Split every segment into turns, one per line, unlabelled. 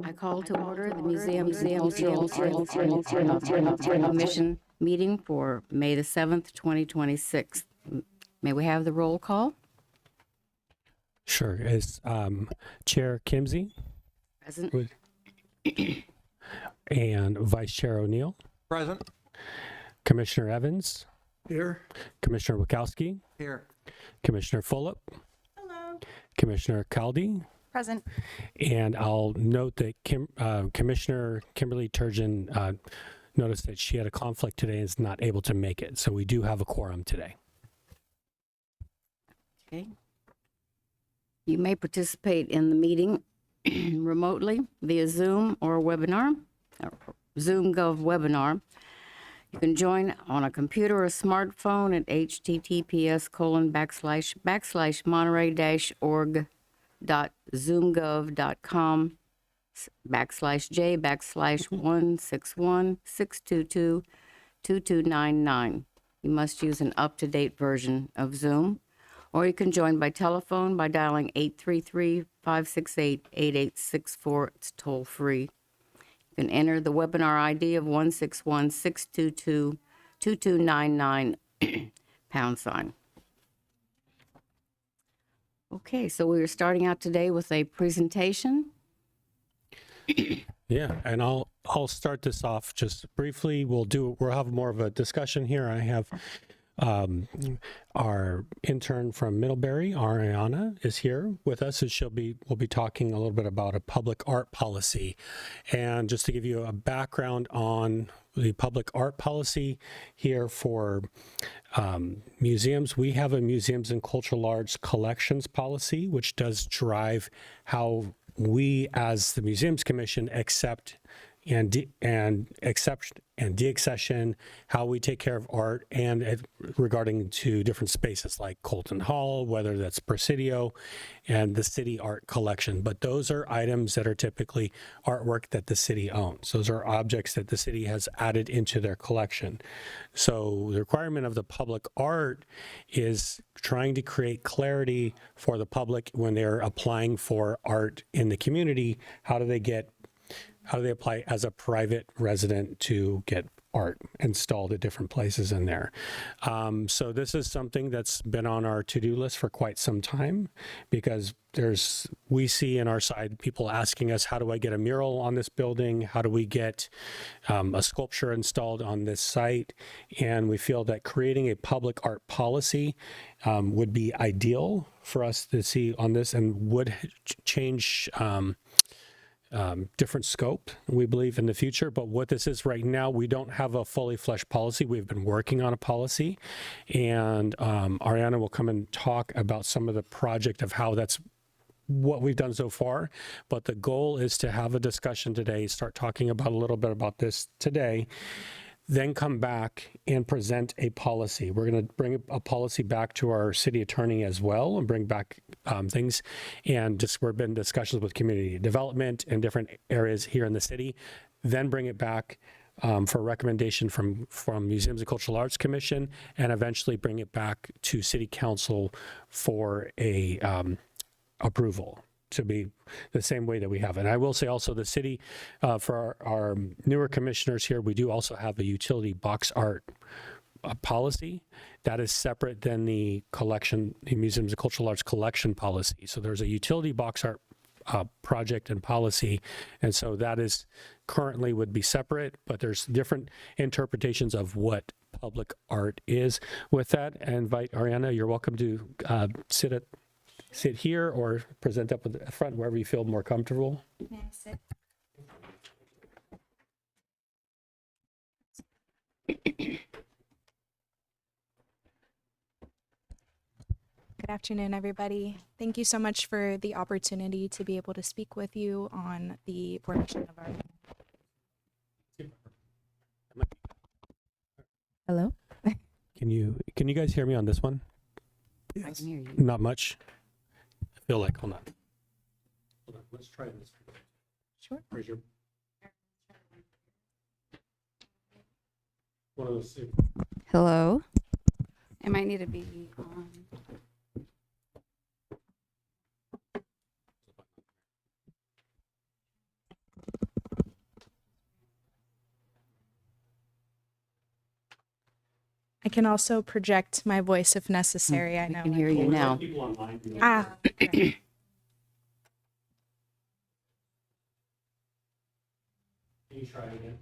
I call to order the Museums and Cultural Commission meeting for May the 7th, 2026. May we have the roll call?
Sure. Is Chair Kimsey
Present.
and Vice Chair O'Neill,
Present.
Commissioner Evans,
Here.
Commissioner Wachowski,
Here.
Commissioner Fulop, Commissioner Caldi,
Present.
and I'll note that Commissioner Kimberly Turgeon noticed that she had a conflict today and is not able to make it. So we do have a quorum today.
Okay. You may participate in the meeting remotely via Zoom or webinar, or Zoom.gov webinar. You can join on a computer or smartphone at https://monterey-org.zoomgov.com/j/161-622-2299. You must use an up-to-date version of Zoom, or you can join by telephone by dialing 833-568-8864. It's toll free. You can enter the webinar ID of 161-622-2299 #. Okay, so we are starting out today with a presentation.
Yeah, and I'll start this off just briefly. We'll have more of a discussion here. I have our intern from Middlebury, Ariana, is here with us, and we'll be talking a little bit about a public art policy. And just to give you a background on the public art policy here for museums, we have a museums and cultural arts collections policy, which does drive how we as the Museums Commission accept and deaccession, how we take care of art, and regarding to different spaces like Colton Hall, whether that's Presidio and the city art collection. But those are items that are typically artwork that the city owns. Those are objects that the city has added into their collection. So the requirement of the public art is trying to create clarity for the public when they're applying for art in the community. How do they apply as a private resident to get art installed at different places in there? So this is something that's been on our to-do list for quite some time, because we see in our side people asking us, how do I get a mural on this building? How do we get a sculpture installed on this site? And we feel that creating a public art policy would be ideal for us to see on this, and would change different scope, we believe, in the future. But what this is right now, we don't have a fully fleshed policy. We've been working on a policy, and Ariana will come and talk about some of the project of how that's what we've done so far. But the goal is to have a discussion today, start talking about a little bit about this today, then come back and present a policy. We're going to bring a policy back to our city attorney as well, and bring back things. And we've been in discussions with community development in different areas here in the city, then bring it back for a recommendation from Museums and Cultural Arts Commission, and eventually bring it back to City Council for a approval, to be the same way that we have. And I will say also, the city, for our newer commissioners here, we do also have a utility box art policy that is separate than the Museums and Cultural Arts collection policy. So there's a utility box art project and policy, and so that is currently would be separate, but there's different interpretations of what public art is. With that, I invite Ariana. You're welcome to sit here or present up at the front, wherever you feel more comfortable.
May I sit? Good afternoon, everybody. Thank you so much for the opportunity to be able to speak with you on the formation of our... Hello?
Can you guys hear me on this one?
I can hear you.
Not much. I feel like, hold on, let's try this.
Sure.
Where's your one of those?
Hello?
It might need to be on.
I can also project my voice if necessary. I know.
I can hear you now.
People online.
Ah, okay.
Can you try it again?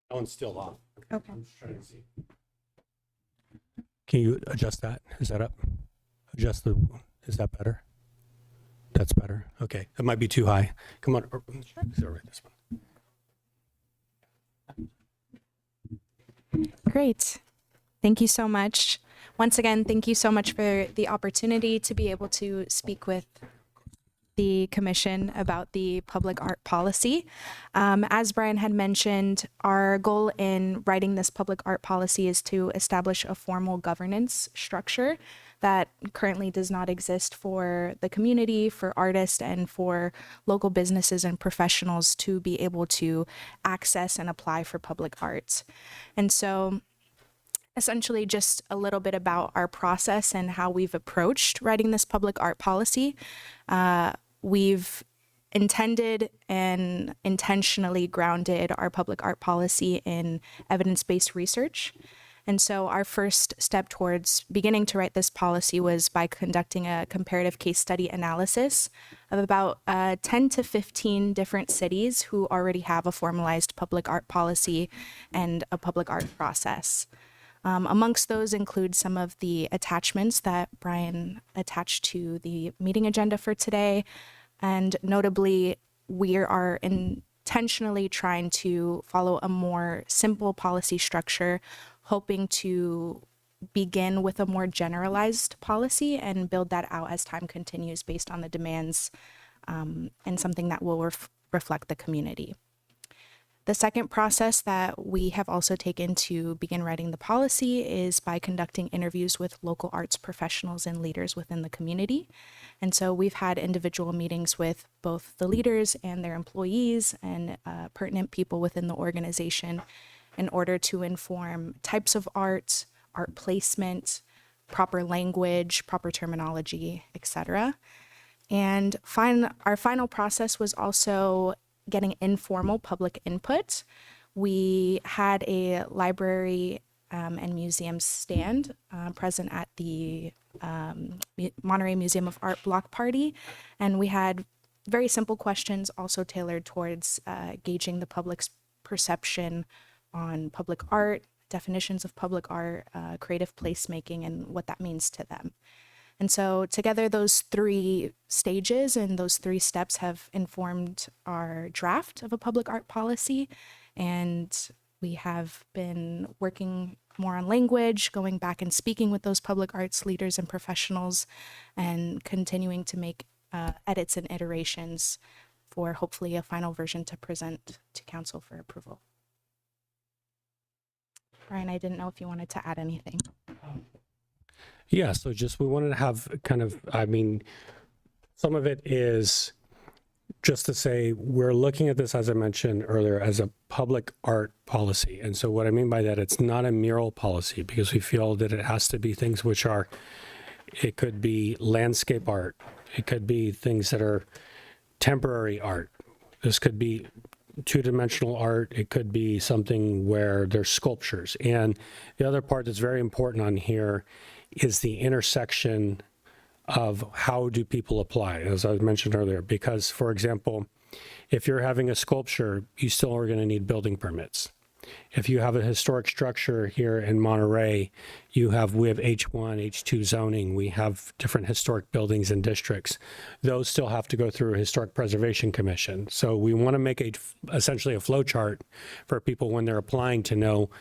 That one's still off.
Okay.
I'm just trying to see. Can you adjust that? Is that up? Is that better? That's better. Okay. That might be too high. Come on. Sure. This one.
Great. Thank you so much. Once again, thank you so much for the opportunity to be able to speak with the Commission about the public art policy. As Brian had mentioned, our goal in writing this public art policy is to establish a formal governance structure that currently does not exist for the community, for artists, and for local businesses and professionals to be able to access and apply for public art. And so essentially just a little bit about our process and how we've approached writing this public art policy. We've intended and intentionally grounded our public art policy in evidence-based research. And so our first step towards beginning to write this policy was by conducting a comparative case study analysis of about 10 to 15 different cities who already have a formalized public art policy and a public art process. Amongst those include some of the attachments that Brian attached to the meeting agenda for today. And notably, we are intentionally trying to follow a more simple policy structure, hoping to begin with a more generalized policy and build that out as time continues based on the demands and something that will reflect the community. The second process that we have also taken to begin writing the policy is by conducting interviews with local arts professionals and leaders within the community. And so we've had individual meetings with both the leaders and their employees and pertinent people within the organization in order to inform types of art, art placement, proper language, proper terminology, etc. And our final process was also getting informal public input. We had a library and museum stand present at the Monterey Museum of Art block party, and we had very simple questions also tailored towards gauging the public's perception on public art, definitions of public art, creative placemaking, and what that means to them. And so together, those three stages and those three steps have informed our draft of a public art policy. And we have been working more on language, going back and speaking with those public arts leaders and professionals, and continuing to make edits and iterations for hopefully a final version to present to council for approval. Brian, I didn't know if you wanted to add anything.
Yeah, so just we wanted to have kind of, I mean, some of it is just to say we're looking at this, as I mentioned earlier, as a public art policy. And so what I mean by that, it's not a mural policy because we feel that it has to be things which are, it could be landscape art. It could be things that are temporary art. This could be two-dimensional art. It could be something where there's sculptures. And the other part that's very important on here is the intersection of how do people apply, as I mentioned earlier, because, for example, if you're having a sculpture, you still are going to need building permits. If you have a historic structure here in Monterey, we have H1, H2 zoning. We have different historic buildings and districts. Those still have to go through a historic preservation commission. So we want to make essentially a flow chart for people when they're applying to know,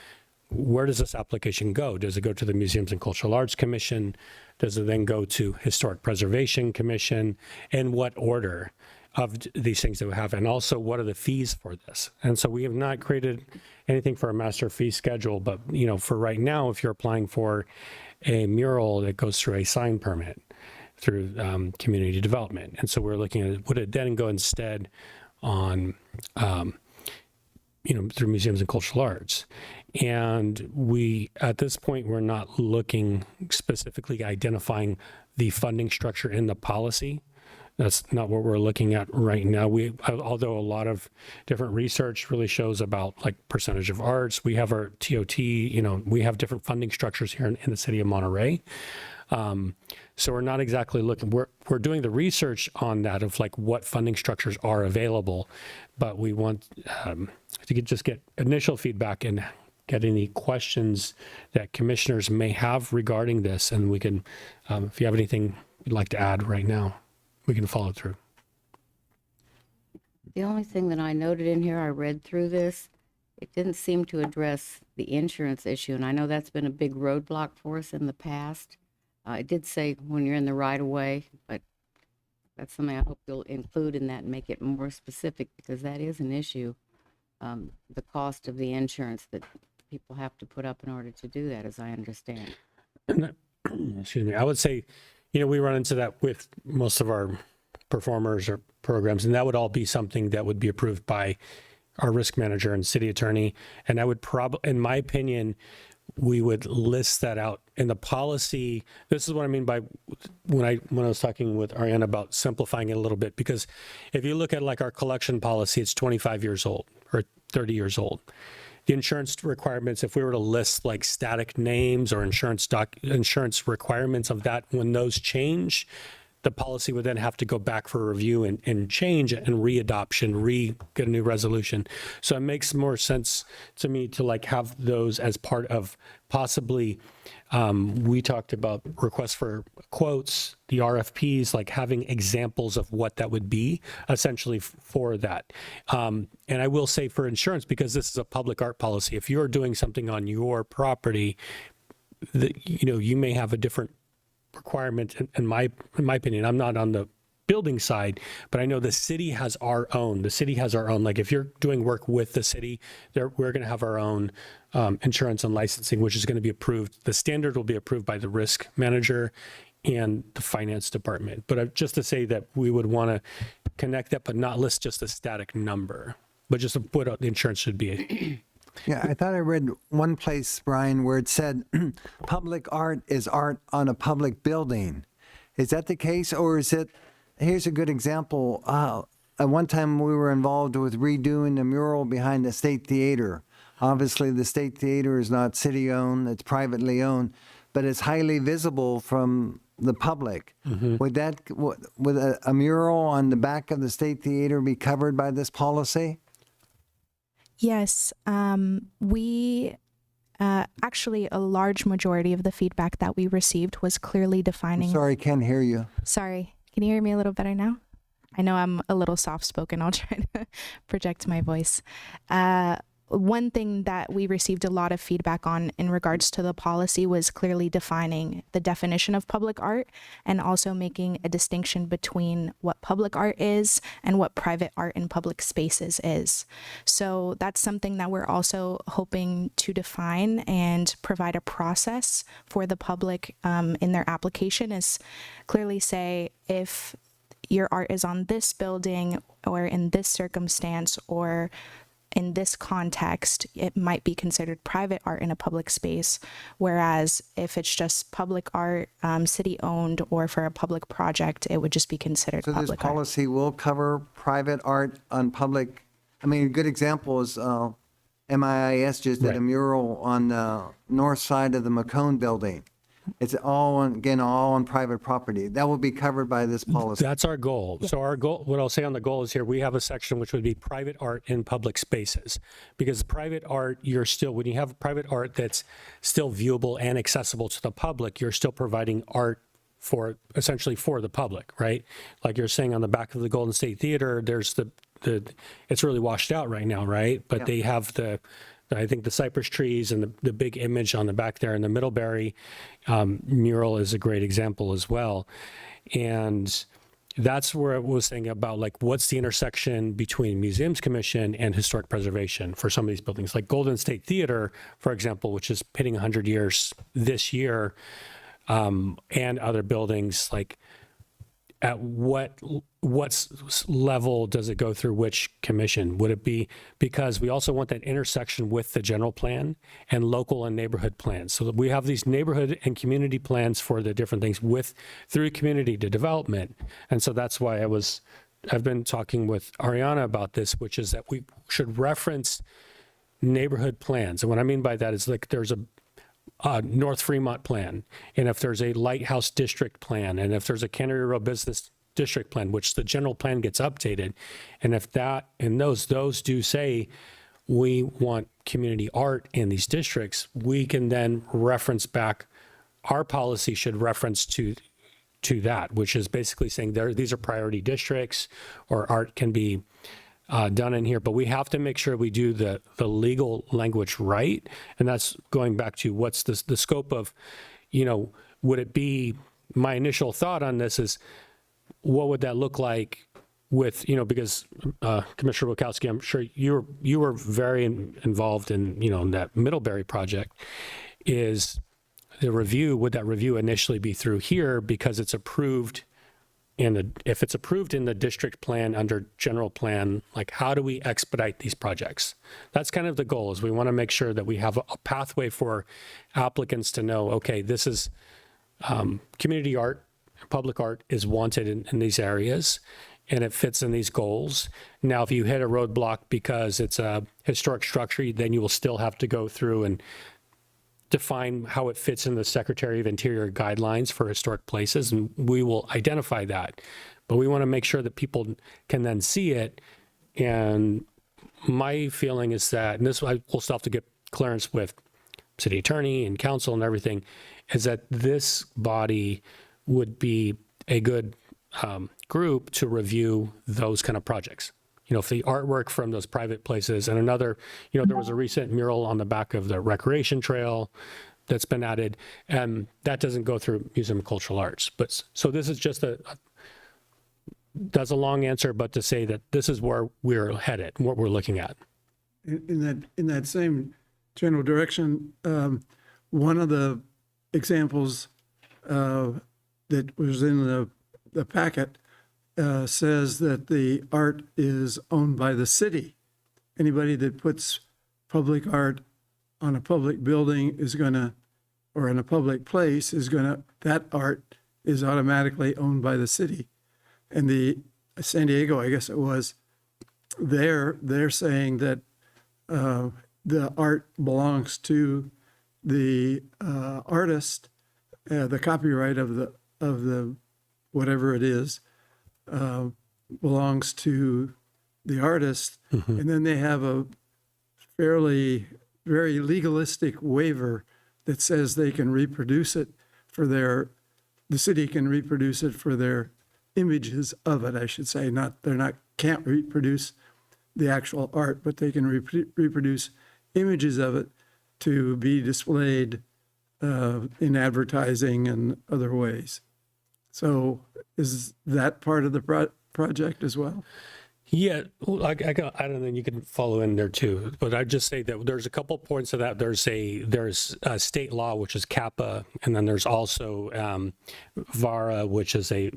where does this application go? Does it go to the Museums and Cultural Arts Commission? Does it then go to Historic Preservation Commission? In what order of these things that we have? And also, what are the fees for this? And so we have not created anything for a master fee schedule, but for right now, if you're applying for a mural, that goes through a sign permit through community development. And so we're looking at, would it then go instead on through museums and cultural arts. And we, at this point, we're not looking specifically identifying the funding structure in the policy. That's not what we're looking at right now. Although a lot of different research really shows about like percentage of arts, we have our TOT, we have different funding structures here in the city of Monterey. So we're not exactly looking, we're doing the research on that of like what funding structures are available, but we want to get initial feedback and get any questions that commissioners may have regarding this. And we can, if you have anything you'd like to add right now, we can follow through.
The only thing that I noted in here, I read through this, it didn't seem to address the insurance issue, and I know that's been a big roadblock for us in the past. It did say when you're in the right of way, but that's something I hope you'll include in that and make it more specific, because that is an issue. The cost of the insurance that people have to put up in order to do that, as I understand.
Excuse me. I would say, we run into that with most of our performers or programs, and that would all be something that would be approved by our risk manager and city attorney. And I would probably, in my opinion, we would list that out in the policy. This is what I mean by when I was talking with Ariana about simplifying it a little bit, because if you look at like our collection policy, it's 25 years old or 30 years old. The insurance requirements, if we were to list like static names or insurance requirements of that, when those change, the policy would then have to go back for review and change and readoption, get a new resolution. So it makes more sense to me to like have those as part of possibly, we talked about requests for quotes, the RFPs, like having examples of what that would be essentially for that. And I will say for insurance, because this is a public art policy, if you're doing something on your property, you may have a different requirement in my opinion. I'm not on the building side, but I know the city has our own. Like if you're doing work with the city, we're going to have our own insurance and licensing, which is going to be approved. The standard will be approved by the risk manager and the finance department. But just to say that we would want to connect that, but not list just a static number, but just what the insurance should be.
Yeah, I thought I read one place, Brian, where it said public art is art on a public building. Is that the case, or is it, here's a good example. At one time we were involved with redoing the mural behind the State Theater. Obviously the State Theater is not city-owned, it's privately owned, but it's highly visible from the public. Mm-hmm. Would a mural on the back of the State Theater be covered by this policy?
Yes, we actually, a large majority of the feedback that we received was clearly defining.
Sorry, can't hear you.
Sorry, can you hear me a little better now? I know I'm a little soft-spoken. I'll try to project my voice. One thing that we received a lot of feedback on in regards to the policy was clearly defining the definition of public art and also making a distinction between what public art is and what private art in public spaces is. So that's something that we're also hoping to define and provide a process for the public in their application, is clearly say if your art is on this building or in this circumstance or in this context, it might be considered private art in a public space, whereas if it's just public art, city-owned, or for a public project, it would just be considered public art.
So this policy will cover private art on public. I mean, a good example is MIIS just did a mural on the north side of the McCone building. It's all on private property. That will be covered by this policy.
That's our goal. So our goal, what I'll say on the goal is here, we have a section which would be private art in public spaces, because private art, when you have private art that's still viewable and accessible to the public, you're still providing art essentially for the public, right? Like you're saying on the back of the Golden State Theater, there's it's really washed out right now, right? But they have I think the cypress trees and the big image on the back there, and the Middlebury mural is a great example as well. And that's where I was saying about like, what's the intersection between Museums Commission and historic preservation for some of these buildings, like Golden State Theater, for example, which is hitting 100 years this year, and other buildings. Like at what level does it go through which commission? Would it be, because we also want that intersection with the general plan and local and neighborhood plans. So that we have these neighborhood and community plans for the different things through community to development. And so that's why I've been talking with Ariana about this, which is that we should reference neighborhood plans. And what I mean by that is, like, there's a North Fremont plan, and if there's a Lighthouse District plan, and if there's a Cannery Row Business District plan, which the general plan gets updated, and if that, and those do say we want community art in these districts, we can then reference back, our policy should reference to that, which is basically saying these are priority districts, or art can be done in here, but we have to make sure we do the legal language right. And that's going back to what's the scope of, would it be, my initial thought on this is, what would that look like with, because Commissioner Wachowski, I'm sure you were very involved in, in that Middlebury project, is the review, would that review initially be through here because it's approved if it's approved in the district plan under general plan, like, how do we expedite these projects? That's kind of the goal, is we want to make sure that we have a pathway for applicants to know, okay, this is community art, public art is wanted in these areas, and it fits in these goals. Now, if you hit a roadblock because it's a historic structure, then you will still have to go through and define how it fits in the Secretary of Interior guidelines for historic places, and we will identify that. But we want to make sure that people can then see it. And my feeling is that, and this we'll still have to get clearance with city attorney and council and everything, is that this body would be a good group to review those kind of projects. If the artwork from those private places, and another, there was a recent mural on the back of the recreation trail that's been added, and that doesn't go through Museum of Cultural Arts. But so this is just that's a long answer, but to say that this is where we're headed, what we're looking at.
In that same general direction, one of the examples that was in the packet says that the art is owned by the city. Anybody that puts public art on a public building or in a public place that art is automatically owned by the city. And the San Diego, I guess it was, they're saying that the art belongs to the artist, the copyright of the whatever it is, belongs to the artist. Mm-hmm. And then they have a very legalistic waiver that says they can reproduce it the city can reproduce it for their images of it, I should say. Can't reproduce the actual art, but they can reproduce images of it to be displayed in advertising and other ways. So is that part of the project as well?
Yeah, well, I don't know, you can follow in there too, but I'd just say that there's a couple points of that. There's a state law, which is CAPA, and then there's also VARA, which is a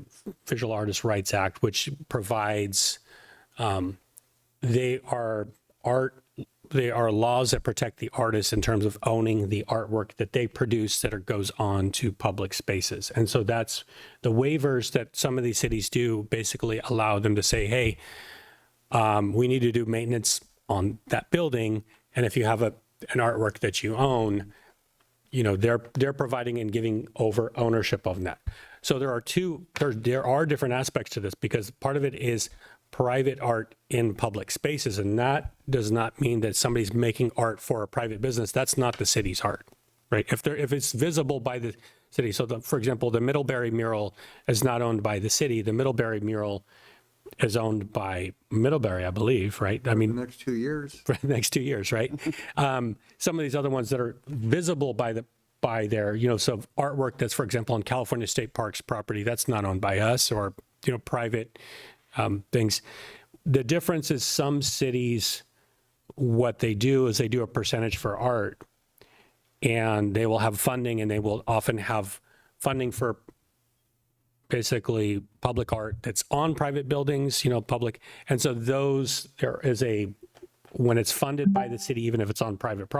Visual Artists' Rights Act, which provides, they are laws that protect the artists in terms of owning the artwork that they produce that goes on to public spaces. And so that's the waivers that some of these cities do, basically allow them to say, hey, we need to do maintenance on that building. And if you have an artwork that you own, they're providing and giving over ownership of that. So there are different aspects to this, because part of it is private art in public spaces, and that does not mean that somebody's making art for a private business. That's not the city's art, right? If it's visible by the city. So for example, the Middlebury mural is not owned by the city. The Middlebury mural is owned by Middlebury, I believe, right? I mean,
the next 2 years.
For the next 2 years, right? Some of these other ones that are visible by their, so artwork that's, for example, on California State Parks property, that's not owned by us, or, private things. The difference is some cities, what they do is they do a percentage for art, and they will have funding, and they will often have funding for basically public art that's on private buildings, public. And so there is when it's funded by the city, even if it's on private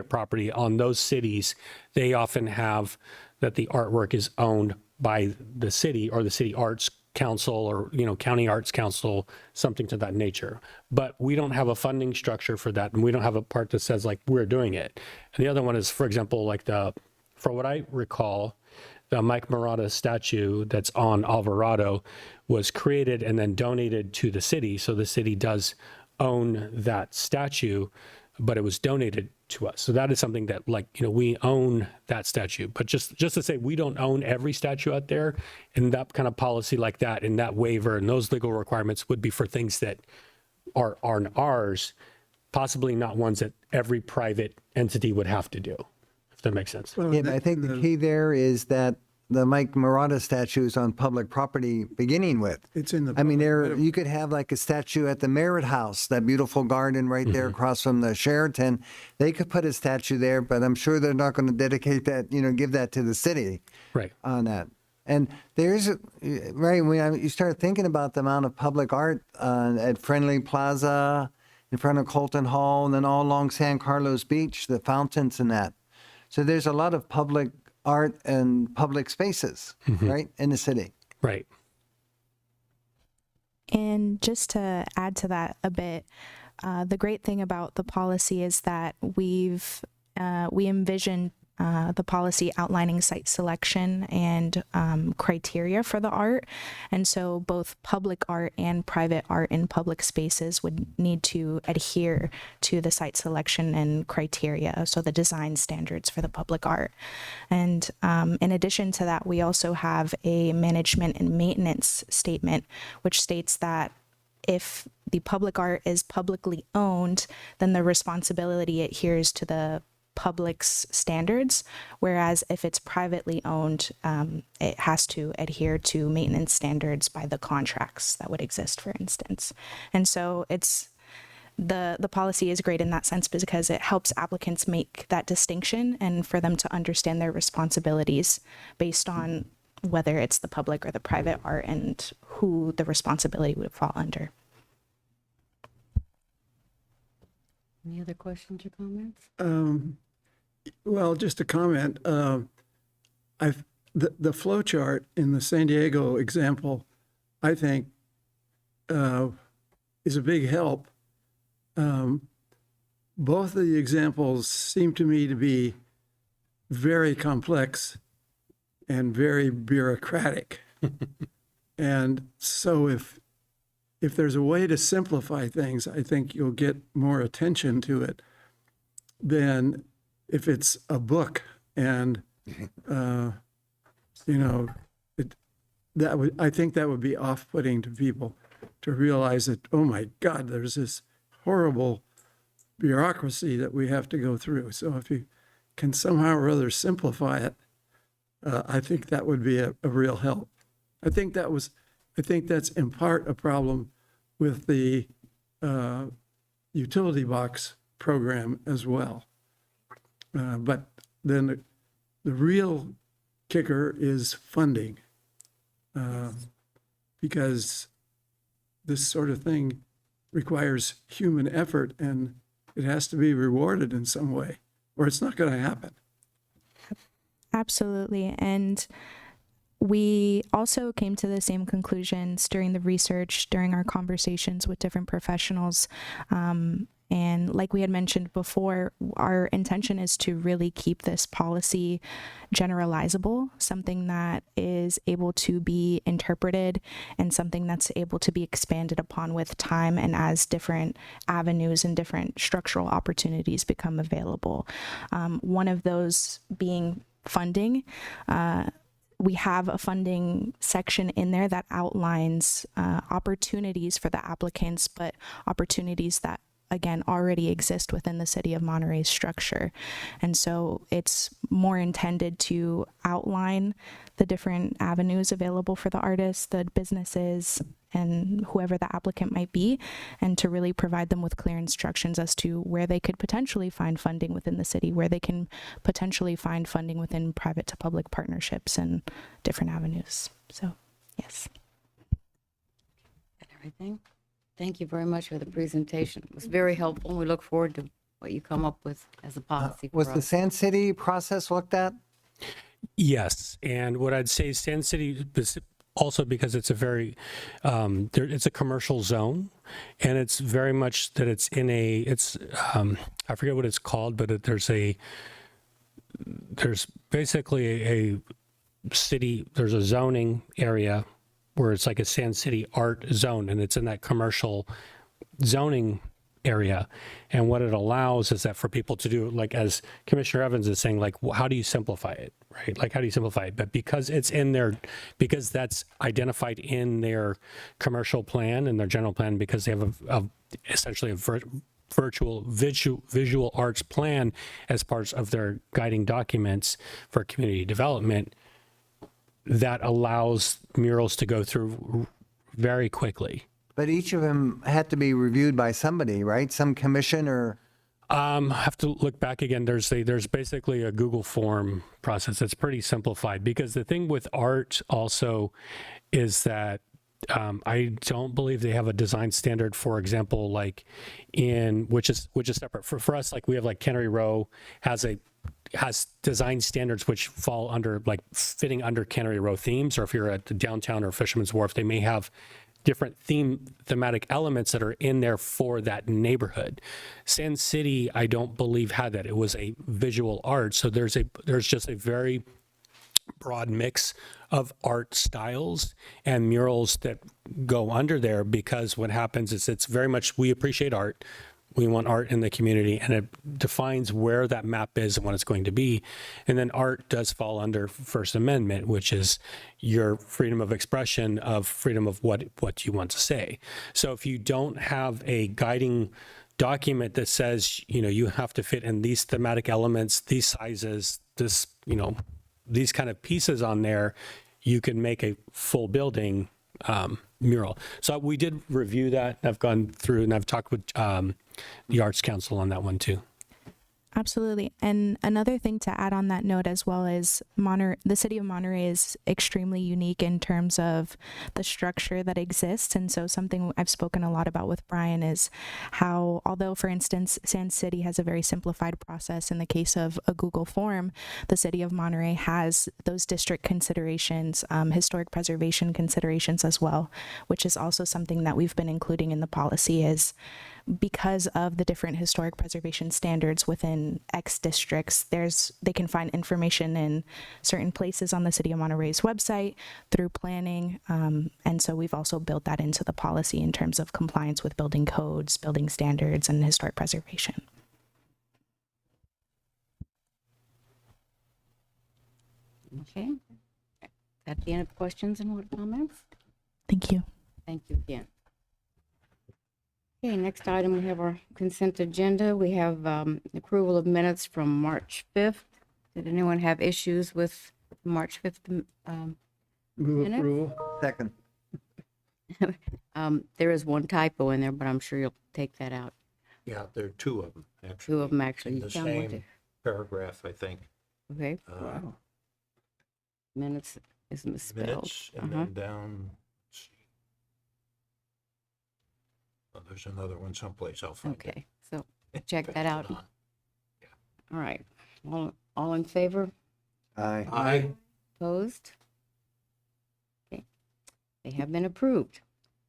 property, on those cities, they often have that the artwork is owned by the city or the city arts council or, county arts council, something to that nature. But we don't have a funding structure for that. And we don't have a part that says like, we're doing it. And the other one is, for example, like for what I recall, the Mike Murata statue that's on Alvarado was created and then donated to the city. So the city does own that statue, but it was donated to us. So that is something that we own that statue. But just to say we don't own every statue out there, and that kind of policy like that and that waiver and those legal requirements would be for things that are ours, possibly not ones that every private entity would have to do, if that makes sense.
Well,
Yeah, but I think the key there is that the Mike Murata statue is on public property beginning with.
It's in the.
I mean,
public-
you could have like a statue at the Merritt House, that beautiful garden right there across from the Sheraton. They could put a statue there, but I'm sure they're not going to dedicate that, give that to the city
Right.
on that. And right, when you start thinking about the amount of public art at Friendly Plaza, in front of Colton Hall, and then all along San Carlos Beach, the fountains and that. So there's a lot of public art and public spaces, right, in the city.
Right.
And just to add to that a bit, the great thing about the policy is that we envision the policy outlining site selection and criteria for the art. And so both public art and private art in public spaces would need to adhere to the site selection and criteria, so the design standards for the public art. And in addition to that, we also have a management and maintenance statement, which states that if the public art is publicly owned, then the responsibility adheres to the public's standards, whereas if it's privately owned, it has to adhere to maintenance standards by the contracts that would exist, for instance. And so it's the policy is great in that sense because it helps applicants make that distinction and for them to understand their responsibilities based on whether it's the public or the private art and who the responsibility would fall under.
Any other questions or comments?
Well, just a comment. The flow chart in the San Diego example, I think, is a big help. Both of the examples seem to me to be very complex and very bureaucratic. And so if there's a way to simplify things, I think you'll get more attention to it than if it's a book. And, I think that would be off-putting to people to realize that, oh my God, there's this horrible bureaucracy that we have to go through. So if you can somehow or other simplify it, I think that would be a real help. I think that's in part a problem with the utility box program as well. But then the real kicker is funding, because this sort of thing requires human effort and it has to be rewarded in some way, or it's not going to happen.
Absolutely. And we also came to the same conclusions during the research, during our conversations with different professionals. And like we had mentioned before, our intention is to really keep this policy generalizable, something that is able to be interpreted and something that's able to be expanded upon with time and as different avenues and different structural opportunities become available. One of those being funding. We have a funding section in there that outlines opportunities for the applicants, but opportunities that, again, already exist within the City of Monterey's structure. And so it's more intended to outline the different avenues available for the artists, the businesses, and whoever the applicant might be, and to really provide them with clear instructions as to where they could potentially find funding within the city, where they can potentially find funding within private to public partnerships and different avenues. So, yes.
Everything. Thank you very much for the presentation. It was very helpful. We look forward to what you come up with as a policy for
Was the
us.
Sand City process looked at?
Yes, and what I'd say, Sand City, also because it's a very, it's a commercial zone, and it's very much that it's in a, I forget what it's called, but there's basically a city, there's a zoning area where it's like a Sand City art zone, and it's in that commercial zoning area. And what it allows is that for people to do, like as Commissioner Evans is saying, like, how do you simplify it, right? Like, how do you simplify it? But because it's in their, because that's identified in their commercial plan and their general plan, because they have essentially a visual arts plan as part of their guiding documents for community development, that allows murals to go through very quickly.
But each of them had to be reviewed by somebody, right? Some commission or?
I have to look back again. There's basically a Google form process that's pretty simplified, because the thing with art also is that I don't believe they have a design standard, for example, like which is separate for us. Like we have like Cannery Row has design standards which fall under like fitting under Cannery Row themes, or if you're at the downtown or Fisherman's Wharf, they may have different thematic elements that are in there for that neighborhood. Sand City, I don't believe had that. It was a visual art, so there's just a very broad mix of art styles and murals that go under there, because what happens is it's very much, we appreciate art. We want art in the community, and it defines where that map is and what it's going to be. And then art does fall under First Amendment, which is your freedom of expression, of freedom of what you want to say. So if you don't have a guiding document that says, you have to fit in these thematic elements, these sizes, this, these kind of pieces on there, you can make a full building mural. So we did review that. I've gone through and I've talked with the Arts Council on that one too.
Absolutely. And another thing to add on that note as well is the city of Monterey is extremely unique in terms of the structure that exists. And so something I've spoken a lot about with Brian is how, although, for instance, Sand City has a very simplified process in the case of a Google form, the city of Monterey has those district considerations, historic preservation considerations as well, which is also something that we've been including in the policy, is because of the different historic preservation standards within X districts, they can find information in certain places on the City of Monterey's website through planning. And so we've also built that into the policy in terms of compliance with building codes, building standards, and historic preservation.
Okay. That's the end of questions and comments.
Thank you.
Thank you again. Okay, next item, we have our consent agenda. We have approval of minutes from March 5th. Did anyone have issues with March 5th?
Move
Minutes?
approval.
Second.
There is one typo in there, but I'm sure you'll take that out.
Yeah, there are two of them, actually.
Two of them, actually.
In
You
the
found one,
same paragraph, I think.
Okay.
Wow.
Minutes is misspelled.
Minutes, and then down, let's see. Oh, there's another one someplace, I'll find it.
Okay, so check that out.
Hold on.
All right. All in favor?
Aye.
Aye.
Opposed? Okay. They have been approved.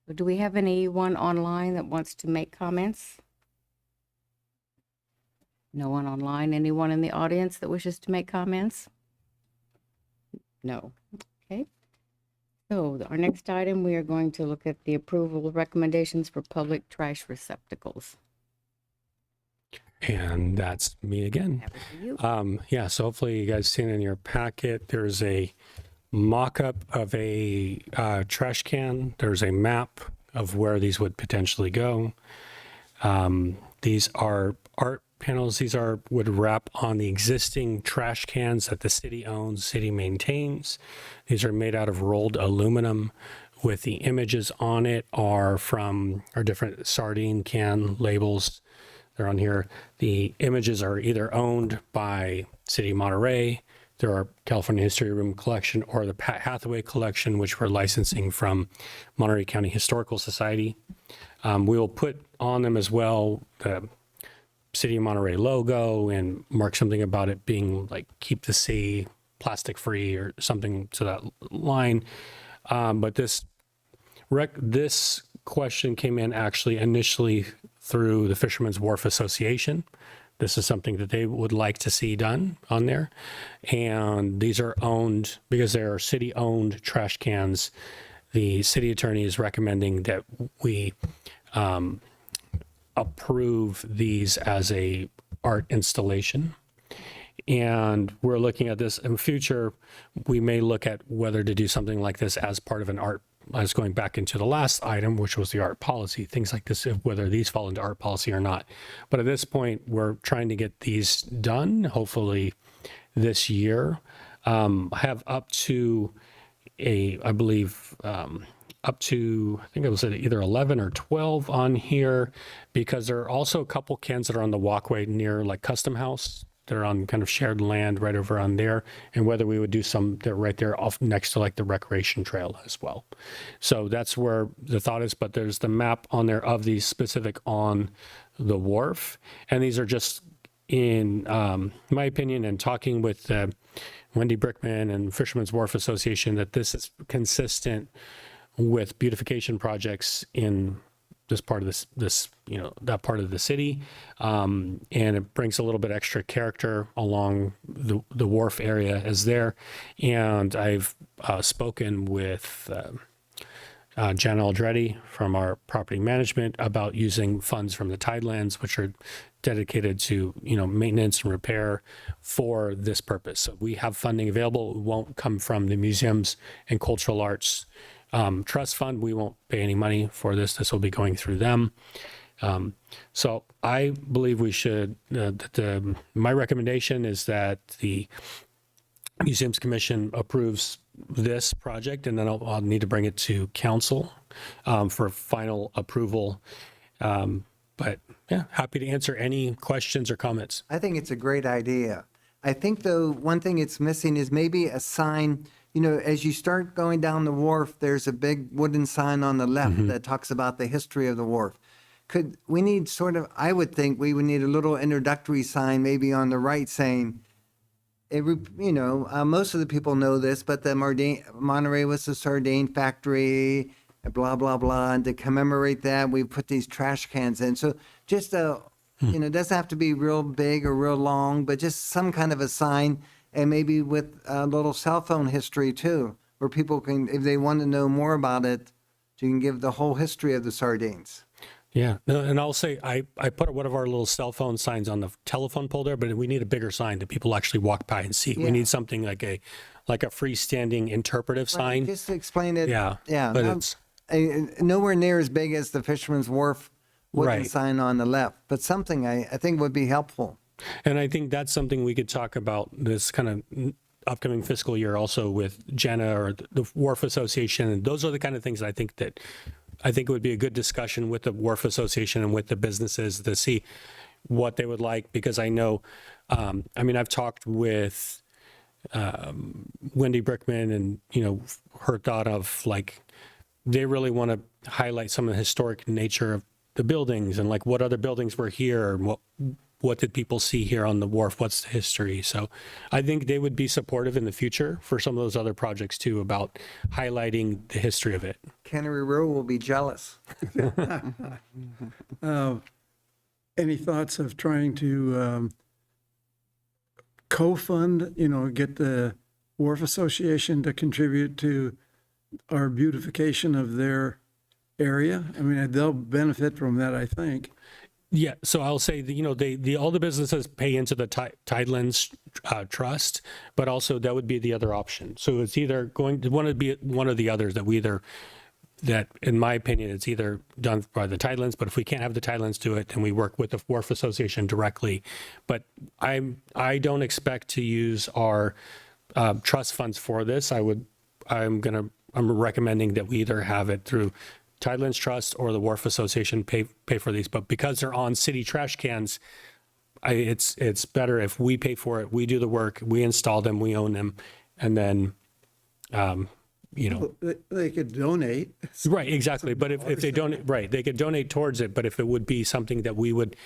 So do we have anyone online that wants to make comments? No one online? Anyone in the audience that wishes to make comments? No. Okay. So our next item, we are going to look at the approval of recommendations for public trash receptacles.
And that's me again.
That was for you.
Yeah, so hopefully you guys seen in your packet, there's a mock-up of a trash can. There's a map of where these would potentially go. These are art panels. These would wrap on the existing trash cans that the city owns, city maintains. These are made out of rolled aluminum, with the images on it are different sardine can labels. They're on here. The images are either owned by City of Monterey, There are California History Room Collection or the Pat Hathaway Collection, which we're licensing from Monterey County Historical Society. We will put on them as well the City of Monterey logo and mark something about it being like keep the sea plastic free or something to that line. But this question came in actually initially through the Fishermen's Wharf Association. This is something that they would like to see done on there. And these are owned, because they are city-owned trash cans, the city attorney is recommending that we approve these as a art installation. And we're looking at this in future. We may look at whether to do something like this as part of an art. I was going back into the last item, which was the art policy, things like this, whether these fall into art policy or not. But at this point, we're trying to get these done, hopefully this year. I have up to I believe, up to, I think it was either 11 or 12 on here, because there are also a couple cans that are on the walkway near like Custom House. They're on kind of shared land right over on there, and whether we would do some that right there off next to like the recreation trail as well. So that's where the thought is, but there's the map on there of these specific on the wharf. And these are just in my opinion, and talking with Wendy Brickman and Fishermen's Wharf Association, that this is consistent with beautification projects in this part of this that part of the city, and it brings a little bit extra character along the wharf area as there. And I've spoken with Jan Aldretti from our property management about using funds from the Tidelands, which are dedicated to maintenance and repair for this purpose. So we have funding available. It won't come from the Museums and Cultural Arts Trust Fund. We won't pay any money for this. This will be going through them. So I believe we should, my recommendation is that the Museums Commission approves this project, and then I'll need to bring it to council for final approval. But yeah, happy to answer any questions or comments.
I think it's a great idea. I think, though, one thing it's missing is maybe a sign. As you start going down the wharf, there's a big wooden sign on the left that talks about the history of the wharf. I would think we would need a little introductory sign maybe on the right saying, most of the people know this, but the Monterey was the sardine factory, blah, blah, blah. And to commemorate that, we put these trash cans in. So just, it doesn't have to be real big or real long, but just some kind of a sign. And maybe with a little cell phone history too, where people can, if they want to know more about it, you can give the whole history of the sardines.
Yeah, and I'll say I put one of our little cell phone signs on the telephone pole there, but we need a bigger sign that people actually walk by and see.
Yeah.
We need something like a freestanding interpretive sign.
Just to explain it.
Yeah,
Yeah.
but it's
nowhere near as big as the Fisherman's Wharf wooden
Right.
sign on the left, but something I think would be helpful.
And I think that's something we could talk about this kind of upcoming fiscal year also with Jenna or the Wharf Association. And those are the kind of things I think it would be a good discussion with the Wharf Association and with the businesses to see what they would like, because I know, I've talked with Wendy Brickman and, her thought of like, they really want to highlight some of the historic nature of the buildings and like what other buildings were here and what did people see here on the wharf? What's the history? So I think they would be supportive in the future for some of those other projects too, about highlighting the history of it.
Cannery Row will be jealous.
Any thoughts of trying to co-fund, get the Wharf Association to contribute to our beautification of their area? I mean, they'll benefit from that, I think.
Yeah, so I'll say that, all the businesses pay into the Tidelands Trust, but also that would be the other option. So it's either going to want to be one of the others that in my opinion, it's either done by the Tidelands, but if we can't have the Tidelands do it, then we work with the Wharf Association directly. But I don't expect to use our trust funds for this. I'm recommending that we either have it through Tidelands Trust or the Wharf Association pay for these, but because they're on city trash cans, it's better if we pay for it, we do the work, we install them, we own them, and then, you know,
They could donate.
right, exactly. But if they don't, right, they could donate towards it, but if it would be something that we would,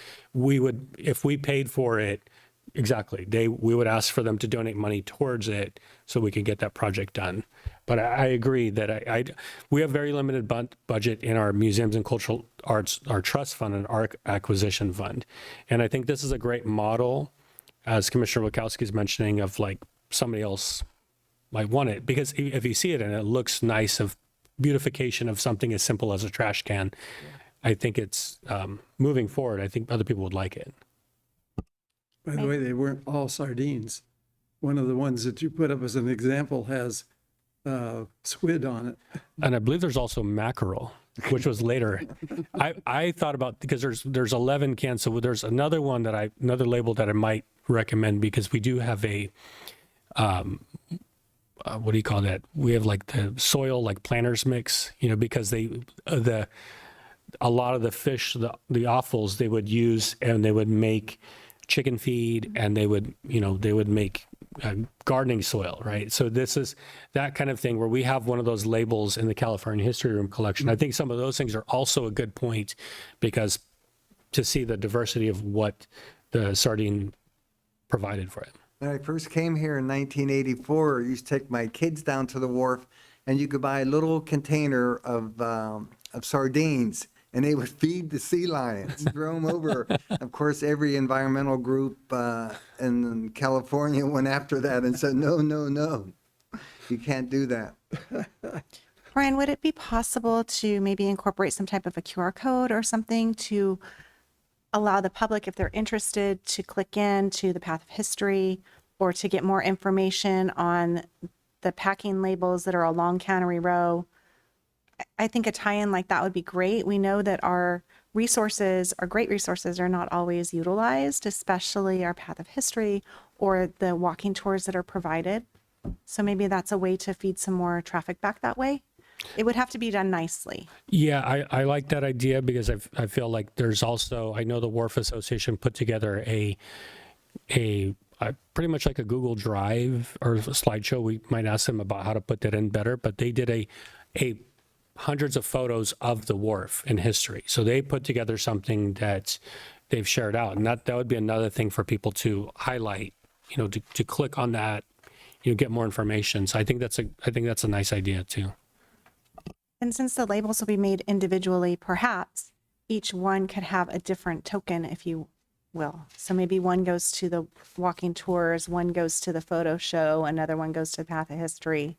if we paid for it, exactly, we would ask for them to donate money towards it so we could get that project done. But I agree that we have very limited budget in our museums and cultural arts, our trust fund and our acquisition fund. And I think this is a great model, as Commissioner Wachowski is mentioning, of like somebody else might want it, because if you see it and it looks nice, of beautification of something as simple as a trash can, I think it's moving forward. I think other people would like it.
By the way, they weren't all sardines. One of the ones that you put up as an example has squid on it.
And I believe there's also mackerel, which was later. I thought about, because there's 11 cans, so there's another one another label that I might recommend, because we do have a what do you call that? We have like the soil, like planters mix, you know, because a lot of the fish, the offals they would use, and they would make chicken feed, and they would make gardening soil, right? So this is that kind of thing where we have one of those labels in the California History Room collection. I think some of those things are also a good point, because to see the diversity of what the sardine provided for it.
When I first came here in 1984, I used to take my kids down to the wharf, and you could buy a little container of sardines, and they would feed the sea lions, throw them over. Of course, every environmental group in California went after that and said, no, you can't do that.
Brian, would it be possible to maybe incorporate some type of a QR code or something to allow the public, if they're interested, to click in to the Path of History, or to get more information on the packing labels that are along Cannery Row? I think a tie-in like that would be great. We know that our resources, our great resources, are not always utilized, especially our Path of History or the walking tours that are provided. So maybe that's a way to feed some more traffic back that way. It would have to be done nicely.
Yeah, I like that idea, because I feel like there's also, I know the Wharf Association put together a pretty much like a Google Drive or a slideshow. We might ask them about how to put that in better, but they did a hundreds of photos of the wharf in history. So they put together something that they've shared out, and that would be another thing for people to highlight, you know, to click on that, you know, get more information. So I think that's a nice idea too.
And since the labels will be made individually, perhaps each one could have a different token, if you will. So maybe one goes to the walking tours, one goes to the photo show, another one goes to the Path of History.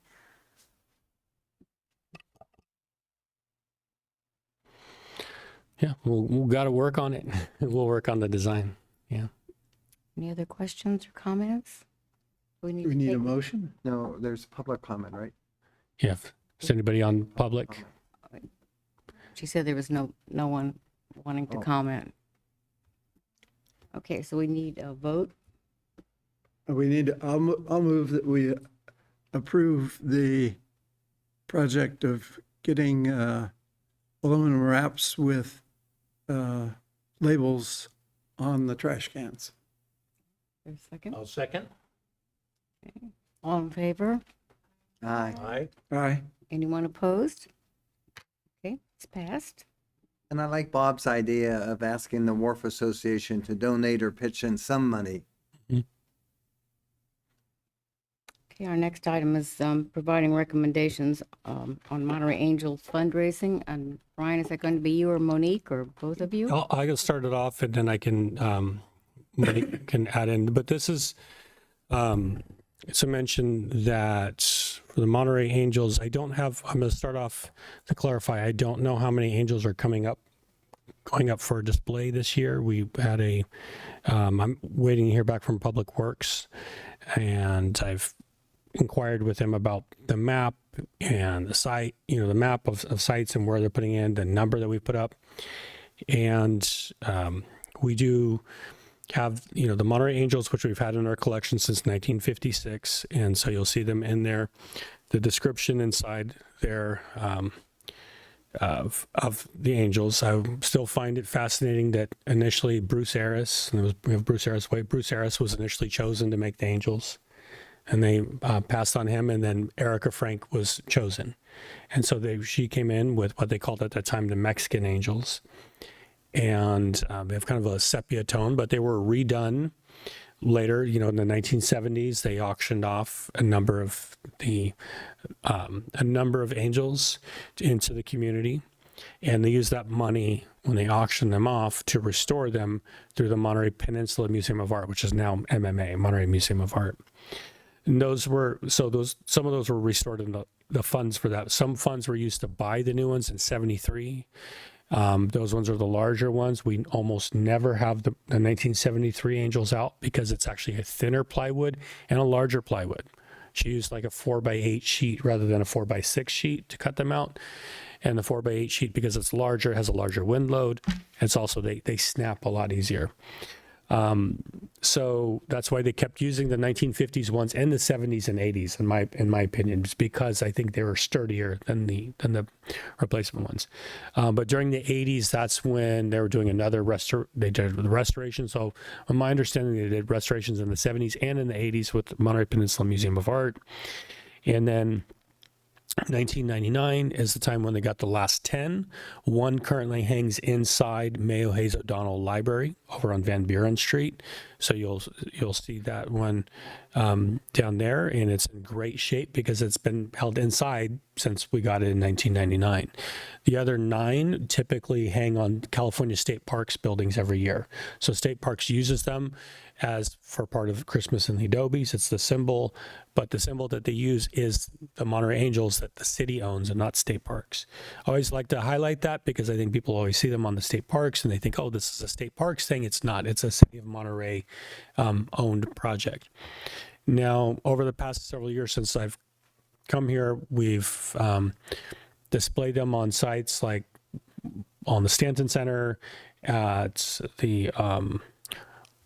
Yeah, we'll got to work on it. We'll work on the design. Yeah.
Any other questions or comments?
Do we need a motion?
No, there's public comment, right?
Yeah. Is anybody on public?
She said there was no one wanting to comment. Okay, so we need a vote.
I'll move that we approve the project of getting aluminum wraps with labels on the trash cans.
There's a second.
I'll second.
All in favor?
Aye.
Aye.
Aye.
Anyone opposed? Okay, it's passed.
And I like Bob's idea of asking the Wharf Association to donate or pitch in some money.
Okay, our next item is providing recommendations on Monterey Angels fundraising. And Brian, is that going to be you or Monique or both of you?
I can start it off, and then I can can add in. But this is to mention that for the Monterey Angels, I'm going to start off to clarify. I don't know how many angels are going up for a display this year. We had I'm waiting to hear back from Public Works, and I've inquired with them about the map and the site, you know, the map of sites and where they're putting in the number that we put up. And we do have, you know, the Monterey Angels, which we've had in our collection since 1956. And so you'll see them in there. The description inside there of the angels. I still find it fascinating that initially Bruce Harris, and we have Bruce Harris. Bruce Harris was initially chosen to make the angels, and they passed on him, and then Erica Frank was chosen, and so she came in with what they called at that time the Mexican angels, and they have kind of a sepia tone, but they were redone later. In the 1970s, they auctioned off a number of angels into the community, and they used that money when they auctioned them off to restore them through the Monterey Peninsula Museum of Art, which is now MMA, Monterey Museum of Art. And some of those were restored in the funds for that. Some funds were used to buy the new ones in 73. Those ones are the larger ones. We almost never have the 1973 angels out because it's actually a thinner plywood and a larger plywood. She used like a 4x8 sheet rather than a 4x6 sheet to cut them out. And the 4x8 sheet, because it's larger, has a larger wind load. It's also, they snap a lot easier. So that's why they kept using the 1950s ones and the 70s and 80s, in my opinion, just because I think they were sturdier than the replacement ones. But during the 80s, that's when they were doing they did the restoration. So in my understanding, they did restorations in the 70s and in the 80s with Monterey Peninsula Museum of Art. And then 1999 is the time when they got the last 10. One currently hangs inside Mayo Hayes O'Donnell Library over on Van Buren Street. So you'll see that one down there, and it's in great shape because it's been held inside since we got it in 1999. The other 9 typically hang on California State Parks buildings every year. So State Parks uses them as for part of Christmas in the Adobes. It's the symbol, but the symbol that they use is the Monterey Angels that the city owns and not State Parks. I always like to highlight that because I think people always see them on the state parks and they think, oh, this is a State Parks thing. It's not. It's a City of Monterey owned project. Now, over the past several years since I've come here, we've displayed them on sites like on the Stanton Center, at the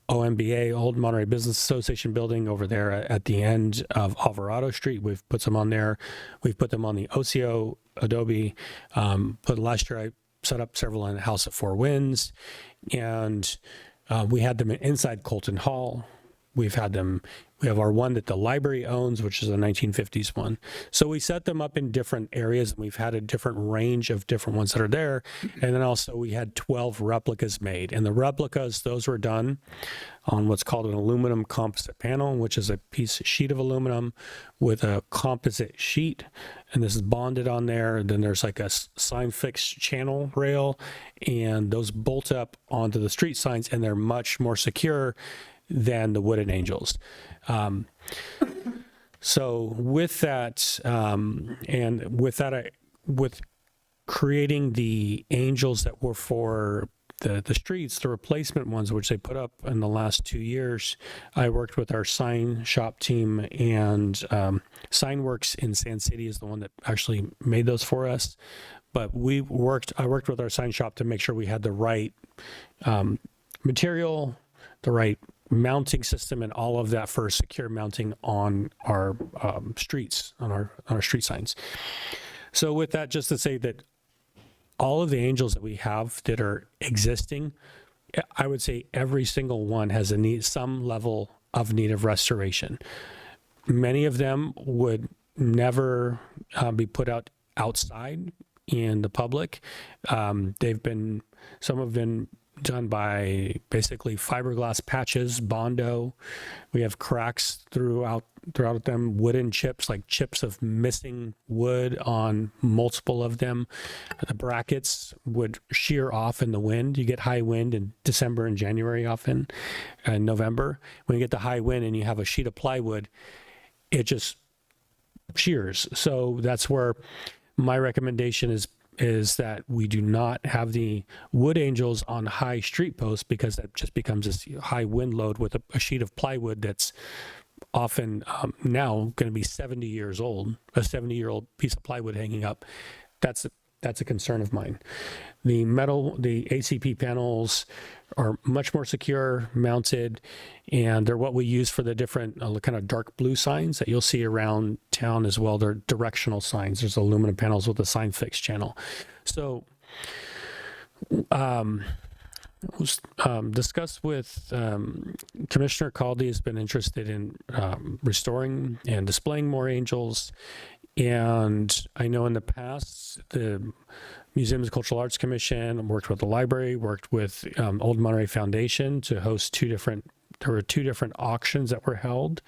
OMBA, Old Monterey Business Association building over there at the end of Alvarado Street. We've put some on there. We've put them on the Ocio Adobe. Last year I set up several in the House of Four Winds, and we had them inside Colton Hall. We have our one that the library owns, which is a 1950s one. So we set them up in different areas, and we've had a different range of different ones that are there. And then also we had 12 replicas made. And the replicas, those were done on what's called an aluminum composite panel, which is a sheet of aluminum with a composite sheet. And this is bonded on there. Then there's like a sign fixed channel rail, and those bolt up onto the street signs, and they're much more secure than the wooden angels. So with that, with creating the angels that were for the streets, the replacement ones, which they put up in the last 2 years, I worked with our sign shop team, and Signworks in Sand City is the one that actually made those for us. But I worked with our sign shop to make sure we had the right material, the right mounting system, and all of that for secure mounting on our streets, on our street signs. So with that, just to say that all of the angels that we have that are existing, I would say every single one has some level of need of restoration. Many of them would never be put outside in the public. Some have been done by basically fiberglass patches, Bondo. We have cracks throughout them, wooden chips, like chips of missing wood on multiple of them. The brackets would shear off in the wind. You get high wind in December and January often, and November. When you get the high wind and you have a sheet of plywood, it just shears. So that's where my recommendation is that we do not have the wood angels on high street posts, because that just becomes this high wind load with a sheet of plywood that's often now going to be 70 years old, a 70-year-old piece of plywood hanging up. That's That's a concern of mine. The ACP panels are much more secure, mounted, and they're what we use for the different kind of dark blue signs that you'll see around town as well. They're directional signs. There's aluminum panels with a sign fix channel. So discussed with Commissioner Caldy has been interested in restoring and displaying more angels. And I know in the past, the Museums and Cultural Arts Commission worked with the library, worked with Old Monterey Foundation to host there were two different auctions that were held,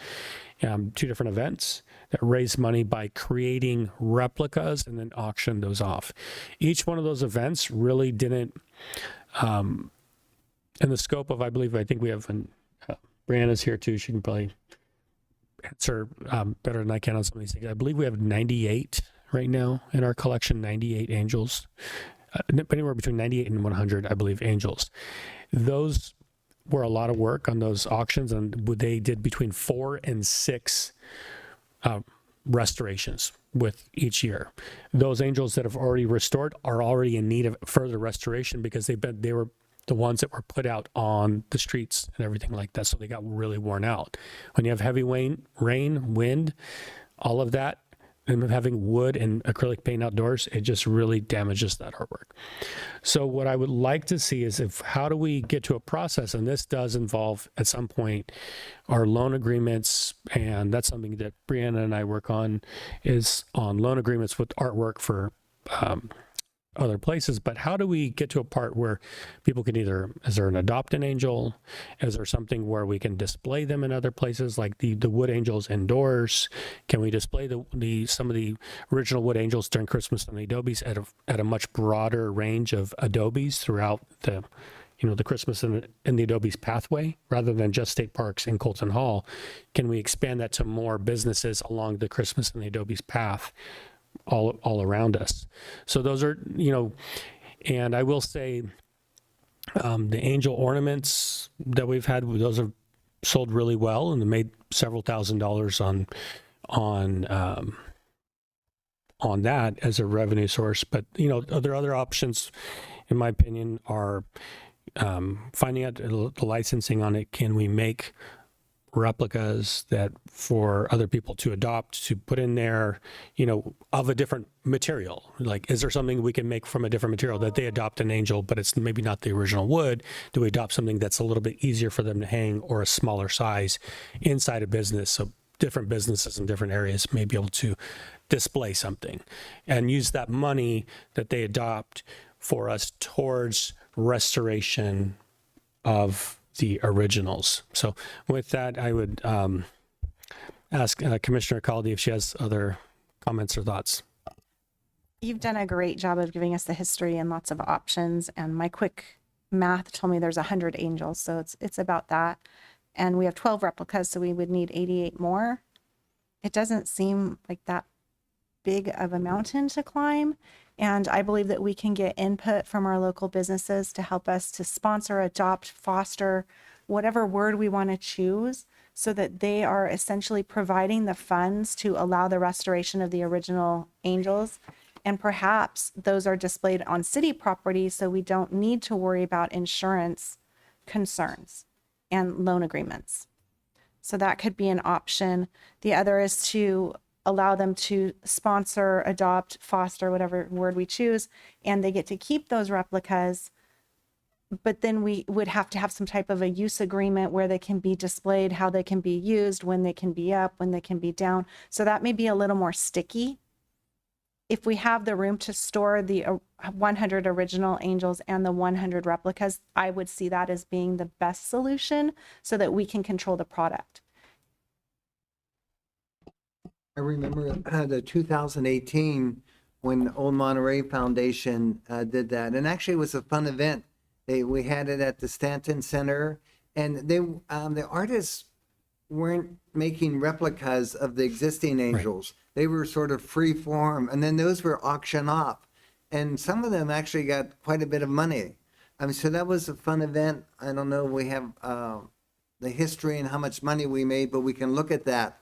two different events that raised money by creating replicas and then auctioned those off. Each one of those events really didn't, in the scope of, I think we have, Brianna's here too, she can probably answer better than I can on some of these things. I believe we have 98 right now in our collection, 98 angels, anywhere between 98 and 100, I believe, angels. Those were a lot of work on those auctions, and they did between 4 and 6 restorations with each year. Those angels that have already restored are already in need of further restoration because they were the ones that were put out on the streets and everything like that. So they got really worn out. When you have heavy rain, wind, all of that, and having wood and acrylic paint outdoors, it just really damages that artwork. So what I would like to see is how do we get to a process, and this does involve at some point our loan agreements, and that's something that Brianna and I work on, is on loan agreements with artwork for other places. But how do we get to a part where people can either, is there an adopt an angel? Is there something where we can display them in other places, like the wood angels indoors? Can we display some of the original wood angels during Christmas and the adobes at a much broader range of adobes throughout the Christmas and the adobes pathway, rather than just state parks in Colton Hall? Can we expand that to more businesses along the Christmas and the adobes path all around us? So those are, and I will say the angel ornaments that we've had, those have sold really well and made several $1,000s on that as a revenue source. But there are other options, in my opinion, are finding out the licensing on it. Can we make replicas that for other people to adopt, to put in there, of a different material? Like, is there something we can make from a different material that they adopt an angel, but it's maybe not the original wood? Do we adopt something that's a little bit easier for them to hang, or a smaller size inside a business? So different businesses in different areas may be able to display something and use that money that they adopt for us towards restoration of the originals. So with that, I would ask Commissioner Caldy if she has other comments or thoughts.
You've done a great job of giving us the history and lots of options. And my quick math told me there's 100 angels. So it's about that. And we have 12 replicas, so we would need 88 more. It doesn't seem like that big of a mountain to climb. And I believe that we can get input from our local businesses to help us to sponsor, adopt, foster, whatever word we want to choose, so that they are essentially providing the funds to allow the restoration of the original angels. And perhaps those are displayed on city property, so we don't need to worry about insurance concerns and loan agreements. So that could be an option. The other is to allow them to sponsor, adopt, foster, whatever word we choose, and they get to keep those replicas. But then we would have to have some type of a use agreement where they can be displayed, how they can be used, when they can be up, when they can be down. So that may be a little more sticky. If we have the room to store the 100 original angels and the 100 replicas, I would see that as being the best solution so that we can control the product.
I remember the 2018 when Old Monterey Foundation did that, and actually it was a fun event. We had it at the Stanton Center, and the artists weren't making replicas of the existing angels. Right. They were sort of free form, and then those were auctioned off, and some of them actually got quite a bit of money. So that was a fun event. I don't know if we have the history and how much money we made, but we can look at that.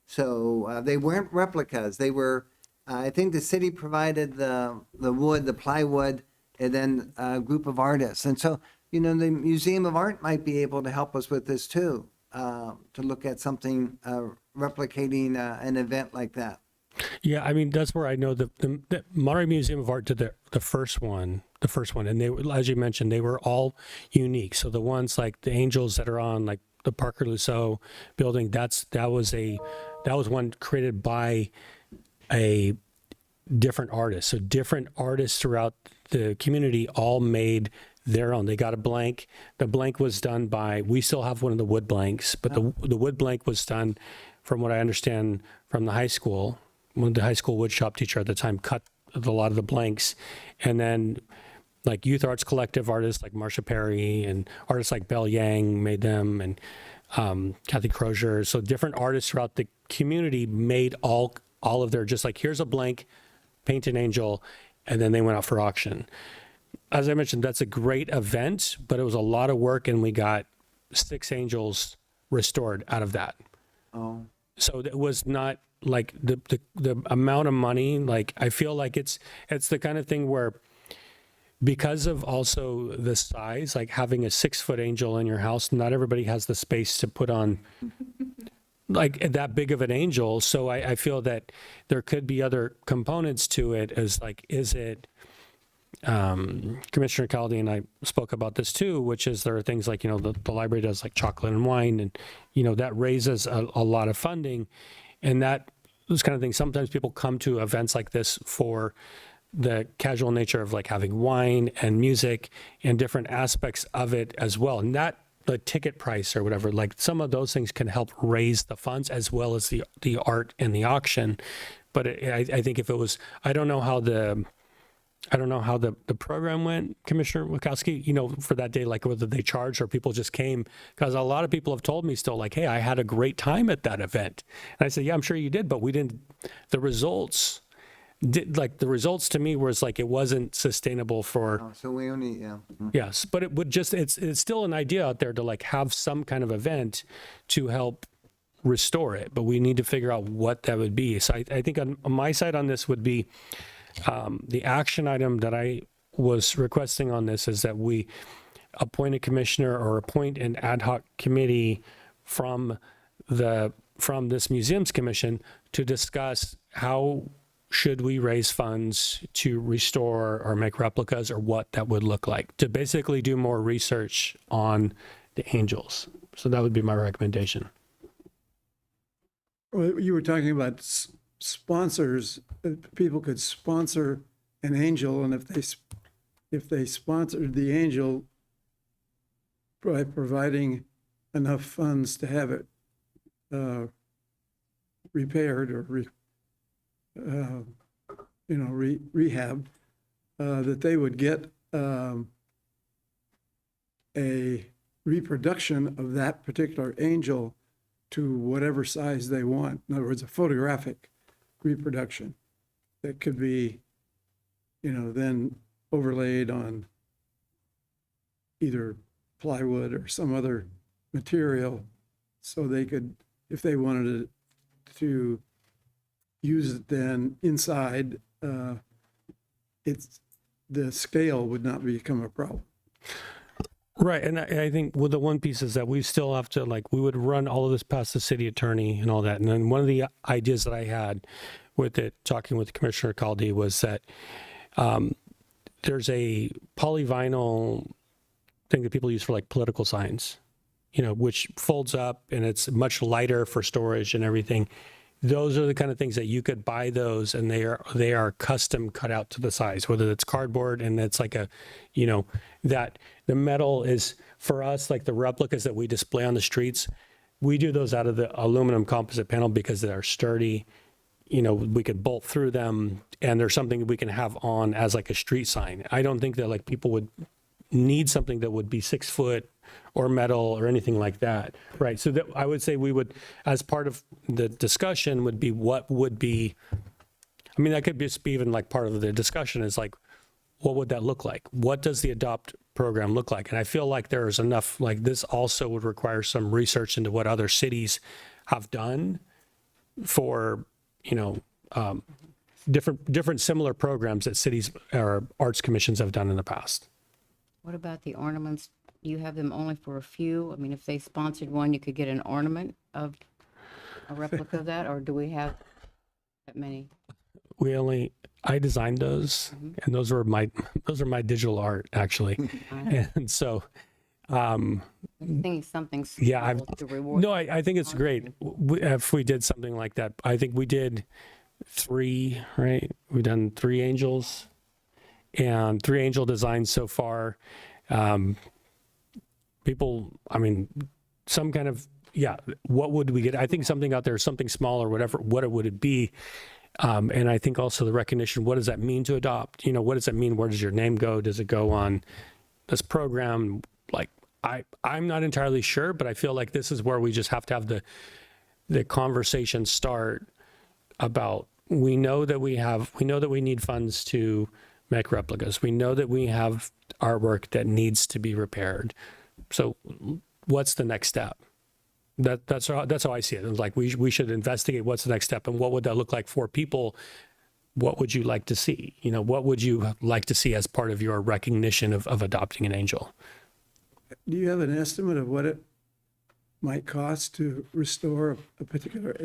So they weren't replicas. They were I think the city provided the wood, the plywood, and then a group of artists. And so, the Museum of Art might be able to help us with this too, to look at something replicating an event like that.
Yeah, I mean that's where I know the Monterey Museum of Art did the first one, and they were, as you mentioned, they were all unique. So the ones like the angels that are on like the Parker Luceau building, that was one created by a different artist. So different artists throughout the community all made their own. They got a blank. The blank was done by. We still have one of the wood blanks, but the wood blank was done, from what I understand, from the high school. When the high school wood shop teacher at the time cut a lot of the blanks, and then like youth arts collective artists like Marsha Perry and artists like Belle Yang made them, and Kathy Crozier. So different artists throughout the community made all of their, just like, here's a blank, paint an angel, and then they went out for auction. As I mentioned, that's a great event, but it was a lot of work, and we got 6 angels restored out of that.
Oh.
So it was not like the amount of money. Like, I feel like it's the kind of thing where, because of also the size, like having a 6-foot angel in your house, not everybody has the space to put on like that big of an angel. So I feel that there could be other components to it, as like, is it, Commissioner Caldy and I spoke about this too, which is there are things like, the library does like chocolate and wine, and, that raises a lot of funding, and those kind of things. Sometimes people come to events like this for the casual nature of like having wine and music and different aspects of it as well. And that the ticket price or whatever, like some of those things can help raise the funds as well as the art and the auction. But I think if it was, I don't know how the program went, Commissioner Wachowski, for that day, like whether they charged or people just came, because a lot of people have told me still like, hey, I had a great time at that event. And I said, yeah, I'm sure you did, but we didn't, the results to me was like, it wasn't sustainable for,
So we only, yeah.
yes, but it would just, it's still an idea out there to like have some kind of event to help restore it, but we need to figure out what that would be. So I think on my side on this would be, the action item that I was requesting on this is that we appoint a commissioner or appoint an ad hoc committee from this museums commission to discuss how should we raise funds to restore or make replicas, or what that would look like, to basically do more research on the angels. So that would be my recommendation.
Well, you were talking about sponsors. People could sponsor an angel, and if they sponsored the angel by providing enough funds to have it repaired or rehabbed, that they would get a reproduction of that particular angel to whatever size they want. In other words, a photographic reproduction that could be, then overlaid on either plywood or some other material, so they could, if they wanted to use it then inside, the scale would not become a problem.
Right. And I think the one piece is that we still have to, like, we would run all of this past the city attorney and all that. And then one of the ideas that I had with it, talking with Commissioner Caldy, was that there's a polyvinyl thing that people use for like political signs, which folds up and it's much lighter for storage and everything. Those are the kind of things that you could buy those, and they are custom cut out to the size, whether it's cardboard and it's like that the metal is, for us, like the replicas that we display on the streets, we do those out of the aluminum composite panel because they're sturdy. We could bolt through them, and there's something we can have on as like a street sign. I don't think that like people would need something that would be 6 foot or metal or anything like that. Right. So that I would say we would, as part of the discussion, would be what would be, I mean, that could just be even like part of the discussion is like, what would that look like? What does the ADOPT program look like? And I feel like there's enough, like this also would require some research into what other cities have done for, different similar programs that cities or arts commissions have done in the past.
What about the ornaments? You have them only for a few? I mean, if they sponsored one, you could get an ornament of a replica of that, or do we have that many?
I designed those, and those are my digital art actually. And so
I'm thinking something
yeah,
small to reward.
no, I think it's great. If we did something like that, I think we did 3, right? We've done 3 angels and 3 angel designs so far. People, I mean, some kind of, yeah, what would we get? I think something out there, something small or whatever, what would it be? And I think also the recognition, what does that mean to adopt? You know, what does it mean? Where does your name go? Does it go on this program? Like, I'm not entirely sure, but I feel like this is where we just have to have the conversation start about, we know that we need funds to make replicas. We know that we have artwork that needs to be repaired. So what's the next step? That's how I see it. It's like we should investigate what's the next step and what would that look like for people. What would you like to see? You know, what would you like to see as part of your recognition of adopting an angel?
Do you have an estimate of what it might cost to restore a particular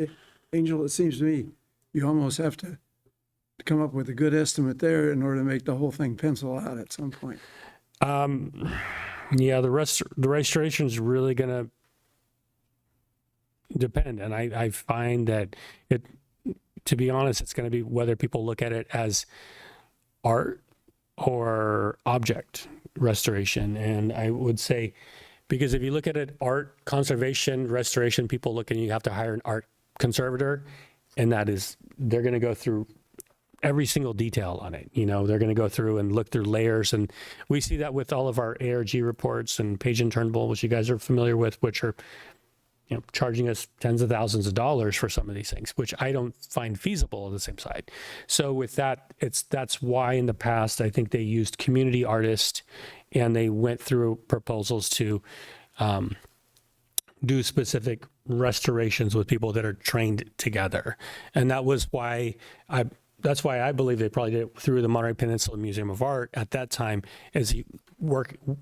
angel? It seems to me you almost have to come up with a good estimate there in order to make the whole thing pencil out at some point.
Yeah, the restoration is really going to depend. And I find that to be honest, it's going to be whether people look at it as art or object restoration. And I would say, because if you look at it, art, conservation, restoration, people look and you have to hire an art conservator, and they're going to go through every single detail on it. You know, they're going to go through and look through layers. And we see that with all of our ARG reports and Page and Turnbull, which you guys are familiar with, which are, you know, charging us tens of thousands of dollars for some of these things, which I don't find feasible on the same side. So with that, that's why in the past, I think they used community artists and they went through proposals to do specific restorations with people that are trained together. And that was why that's why I believe they probably did it through the Monterey Peninsula Museum of Art at that time, as you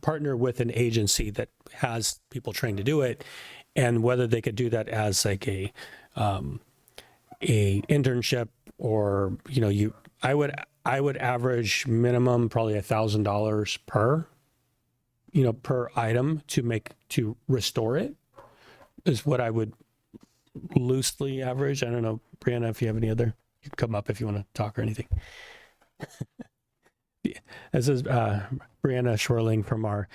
partner with an agency that has people trained to do it, and whether they could do that as like a internship, or, you know, I would average minimum probably $1,000 per item to restore it, is what I would loosely average. I don't know, Brianna, if you have any other. You can come up if you want to talk or anything. This is Brianna Schwerling from our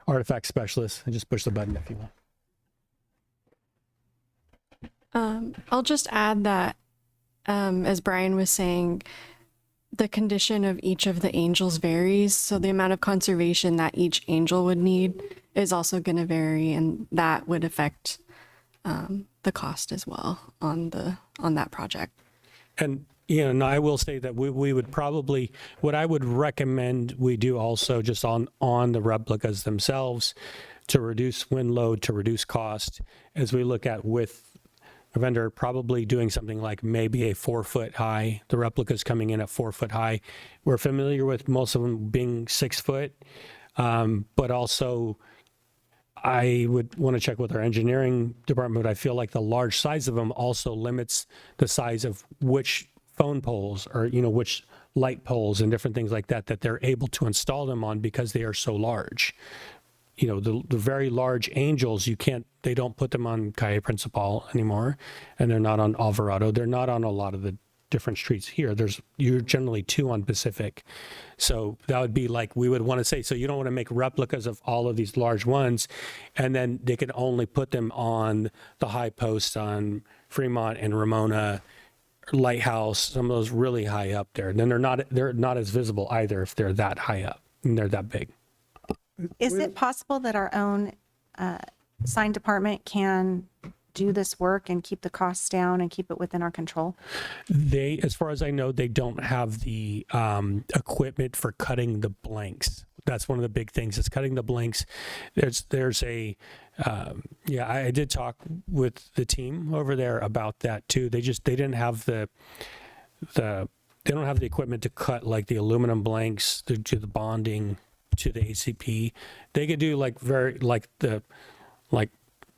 artifact specialist. And just push the button if you want.
I'll just add that, as Brian was saying, the condition of each of the angels varies. So the amount of conservation that each angel would need is also going to vary, and that would affect the cost as well on that project. And, you know, and I will say that we would probably, what I would recommend we do also just on the replicas themselves, to reduce wind load, to reduce cost, as we look at with a vendor probably doing something like maybe a 4 foot high, the replicas coming in at 4 foot high. We're familiar with most of them being 6 foot, but also I would want to check with our engineering department, but I feel like the large size of them also limits the size of which phone poles, or, you know, which light poles and different things like that they're able to install them on, because they are so large. You know, the very large angels, they don't put them on Calle Principal anymore, and they're not on Alvarado. They're not on a lot of the different streets here. You're generally 2 on Pacific. So that would be like, we would want to say, so you don't want to make replicas of all of these large ones, and then they can only put them on the high posts on Fremont and Ramona, Lighthouse, some of those really high up there. And then they're not as visible either if they're that high up and they're that big.
Is it possible that our own sign department can do this work and keep the costs down and keep it within our control?
As far as I know, they don't have the equipment for cutting the blanks. That's one of the big things, is cutting the blanks. There's I did talk with the team over there about that too. They didn't have they don't have the equipment to cut like the aluminum blanks to do the bonding to the ACP. They could do like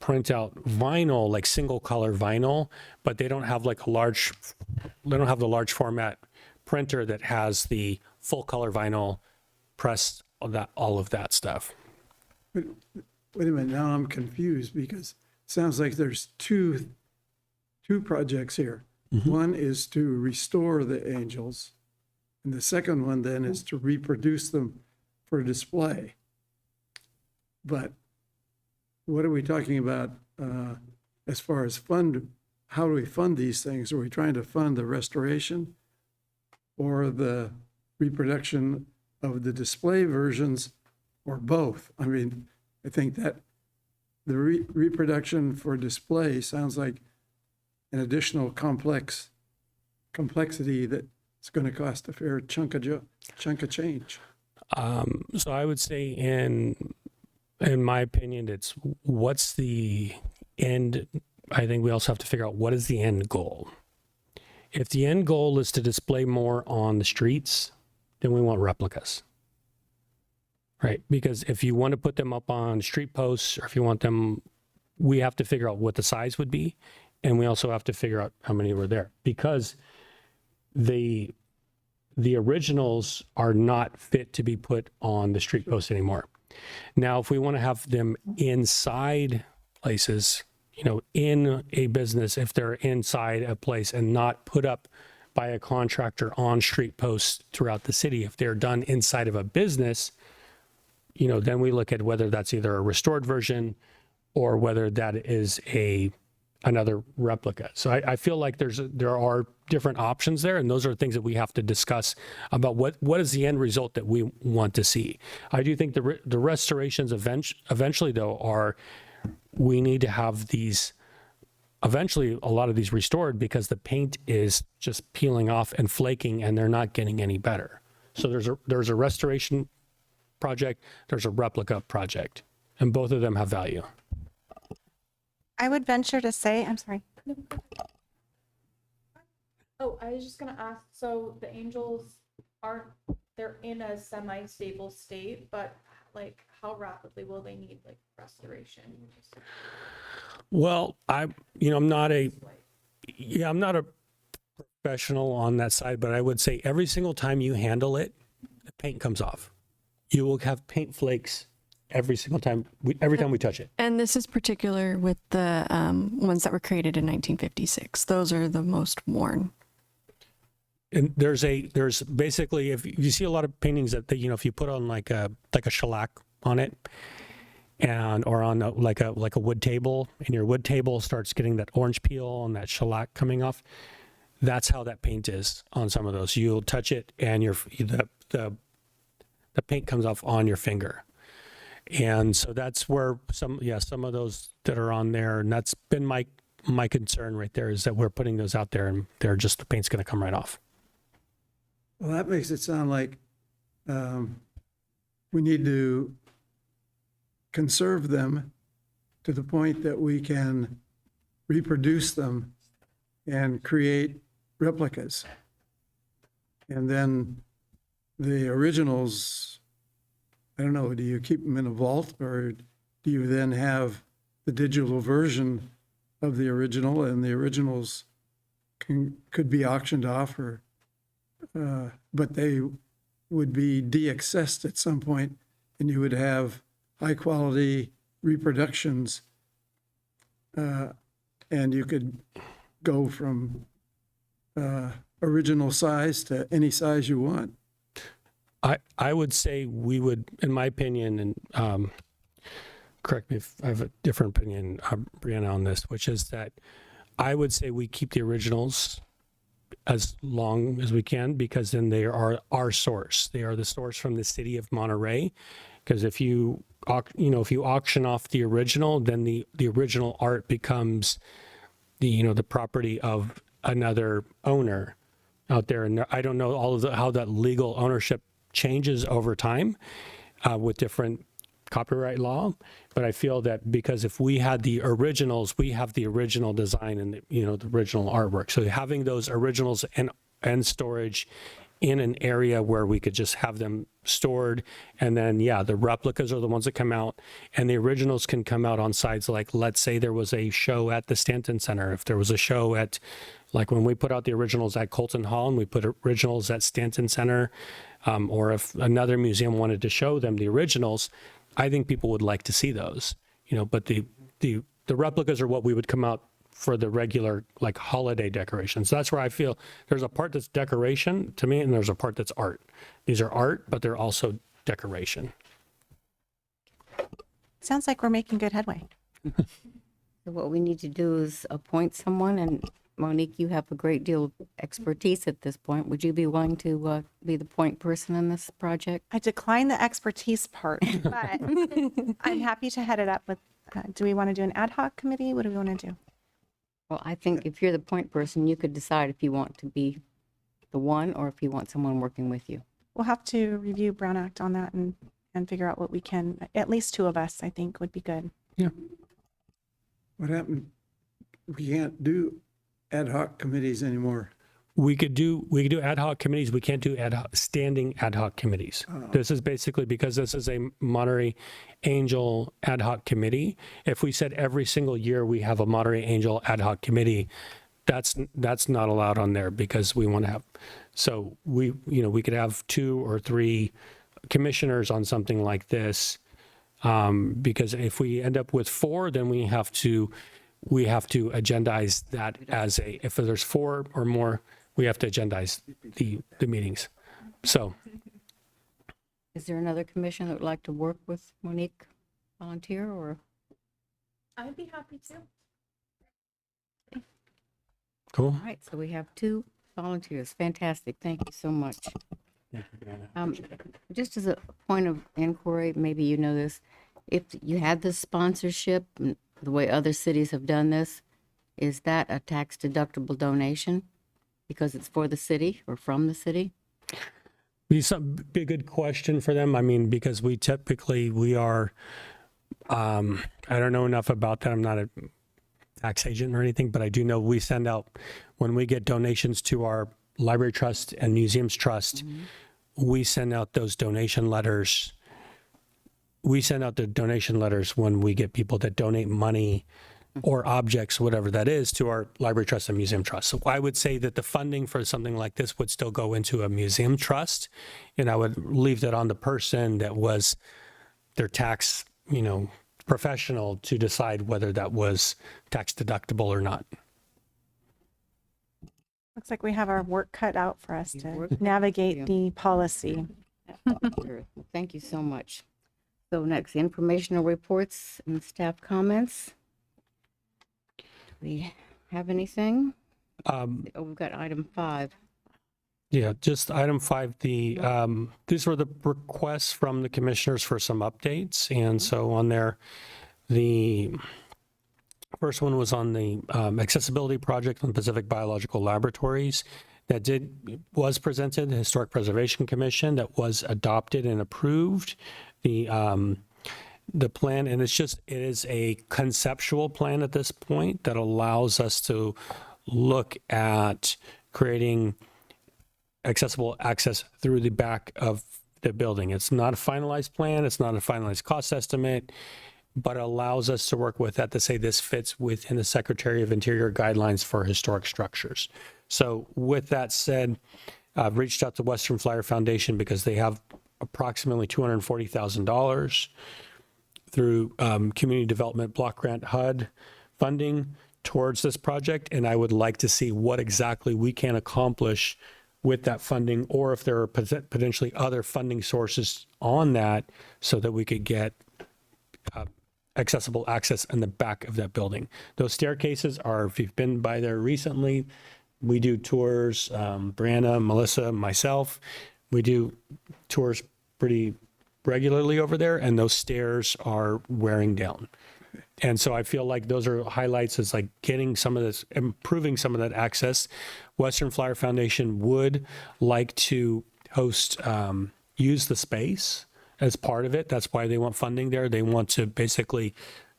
print out vinyl, like single color vinyl, but they don't have like they don't have the large format printer that has the full color vinyl press, all of that stuff.
Wait a minute, now I'm confused because it sounds like there's two projects here. One is to restore the angels, and the second one then is to reproduce them for display. But what are we talking about as far as how do we fund these things? Are we trying to fund the restoration or the reproduction of the display versions, or both? I mean, I think that the reproduction for display sounds like an additional complexity that's going to cost a fair chunk of change.
So I would say in my opinion, it's what's the end. I think we also have to figure out what is the end goal. If the end goal is to display more on the streets, then we want replicas. Right? Because if you want to put them up on street posts, or if you want them, we have to figure out what the size would be. And we also have to figure out how many were there, because the originals are not fit to be put on the street post anymore. Now, if we want to have them inside places, in a business, if they're inside a place and not put up by a contractor on street posts throughout the city, if they're done inside of a business, then we look at whether that's either a restored version or whether that is another replica. So I feel like there are different options there, and those are things that we have to discuss about what is the end result that we want to see. I do think the restorations eventually though we need to have these, eventually a lot of these restored, because the paint is just peeling off and flaking and they're not getting any better. So there's a restoration project, there's a replica project, and both of them have value.
I would venture to say, I'm sorry.
Oh, I was just gonna ask, so the angels they're in a semi-stable state, but like how rapidly will they need like restoration?
Well, I'm not a professional on that side, but I would say every single time you handle it, the paint comes off. You will have paint flakes every single time, every time we touch it.
And this is particular with the ones that were created in 1956. Those are the most worn.
And there's basically, if you see a lot of paintings that if you put on like a shellac on it, or on like a wood table, and your wood table starts getting that orange peel and that shellac coming off, that's how that paint is on some of those. You'll touch it and the paint comes off on your finger. And so that's where some of those that are on there, and that's been my concern right there, is that we're putting those out there and the paint's going to come right off.
Well, that makes it sound like we need to conserve them to the point that we can reproduce them and create replicas. And then the originals, I don't know, do you keep them in a vault, or do you then have the digital version of the original, and the originals could be auctioned off, but they would be de-accessed at some point, and you would have high quality reproductions, and you could go from original size to any size you want.
I would say we would, in my opinion, and correct me if I have a different opinion, Brianna, on this, which is that I would say we keep the originals as long as we can, because then they are our source. They are the source from the city of Monterey. Because if you auction off the original, then the original art becomes the property of another owner out there. And I don't know how that legal ownership changes over time with different copyright law, but I feel that because if we had the originals, we have the original design and the original artwork. So having those originals and and storage in an area where we could just have them stored. And then, yeah, the replicas are the ones that come out, and the originals can come out on sites like, let's say there was a show at the Stanton Center. If there was a show at, like when we put out the originals at Colton Hall and we put originals at Stanton Center, or if another museum wanted to show them the originals, I think people would like to see those, but the replicas are what we would come out for the regular like holiday decorations. That's where I feel there's a part that's decoration to me and there's a part that's art. These are art, but they're also decoration.
Sounds like we're making good headway.
So what we need to do is appoint someone, and Monique, you have a great deal of expertise at this point. Would you be willing to be the point person in this project?
I decline the expertise part, but I'm happy to head it up with, do we want to do an ad hoc committee? What do we want to do?
Well, I think if you're the point person, you could decide if you want to be the one or if you want someone working with you.
We'll have to review Brown Act on that and figure out what we can, at least two of us, I think would be good.
Yeah.
What happened? We can't do ad hoc committees anymore.
We could do ad hoc committees. We can't do standing ad hoc committees. This is basically because this is a Monterey Angel ad hoc committee. If we said every single year we have a Monterey Angel ad hoc committee, that's not allowed on there because we want to have. So we could have 2 or 3 commissioners on something like this, because if we end up with 4, then we have to agendize that as if there's 4 or more. We have to agendize the meetings. So,
Is there another commission that would like to work with Monique, volunteer, or?
I'd be happy to.
cool.
All right, so we have 2 volunteers. Fantastic. Thank you so much. Just as a point of inquiry, maybe you know this, if you had this sponsorship, and the way other cities have done this, is that a tax deductible donation because it's for the city or from the city?
Be a good question for them. I mean, because we are, I don't know enough about that. I'm not a tax agent or anything, but I do know we send out, when we get donations to our library trust and museums trust, we send out those donation letters. We send out the donation letters when we get people that donate money or objects, whatever that is, to our library trust and museum trust. So I would say that the funding for something like this would still go into a museum trust, and I would leave that on the person that was their tax, professional to decide whether that was tax deductible or not.
Looks like we have our work cut out for us to
work.
navigate the policy.
Sure. Well, thank you so much. So next, informational reports and staff comments. Do we have anything? We've got item 5.
Yeah, just item 5, these were the requests from the commissioners for some updates. And so on there, the first one was on the accessibility project on Pacific Biological Laboratories that was presented to the Historic Preservation Commission, that was adopted and approved. The plan, and it is a conceptual plan at this point that allows us to look at creating accessible access through the back of the building. It's not a finalized plan. It's not a finalized cost estimate, but it allows us to work with that to say this fits within the Secretary of Interior guidelines for historic structures. So with that said, I've reached out to Western Flyer Foundation because they have approximately $240,000 through Community Development Block Grant HUD funding towards this project. And I would like to see what exactly we can accomplish with that funding, or if there are potentially other funding sources on that so that we could get accessible access in the back of that building. Those staircases are, if you've been by there recently, we do tours, Brianna, Melissa, myself, we do tours pretty regularly over there, and those stairs are wearing down. And so I feel like those are highlights, as like getting some of this, improving some of that access. Western Flyer Foundation would like to host, use the space as part of it. That's why they want funding there. They want to basically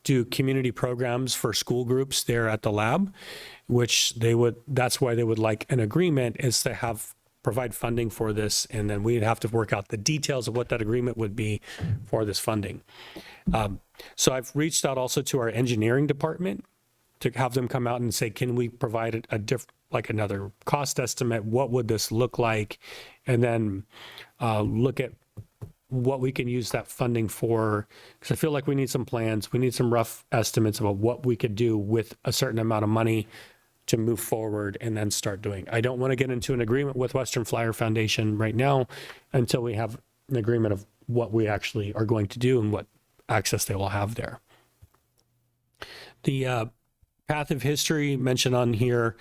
do community programs for school groups there at the lab, which that's why they would like an agreement, is to provide funding for this. And then we'd have to work out the details of what that agreement would be for this funding. So I've reached out also to our engineering department to have them come out and say, can we provide another cost estimate? What would this look like? And then look at what we can use that funding for, because I feel like we need some plans. We need some rough estimates about what we could do with a certain amount of money to move forward and then start doing. I don't want to get into an agreement with Western Flyer Foundation right now until we have an agreement of what we actually are going to do and what access they will have there. The path of history mentioned on here,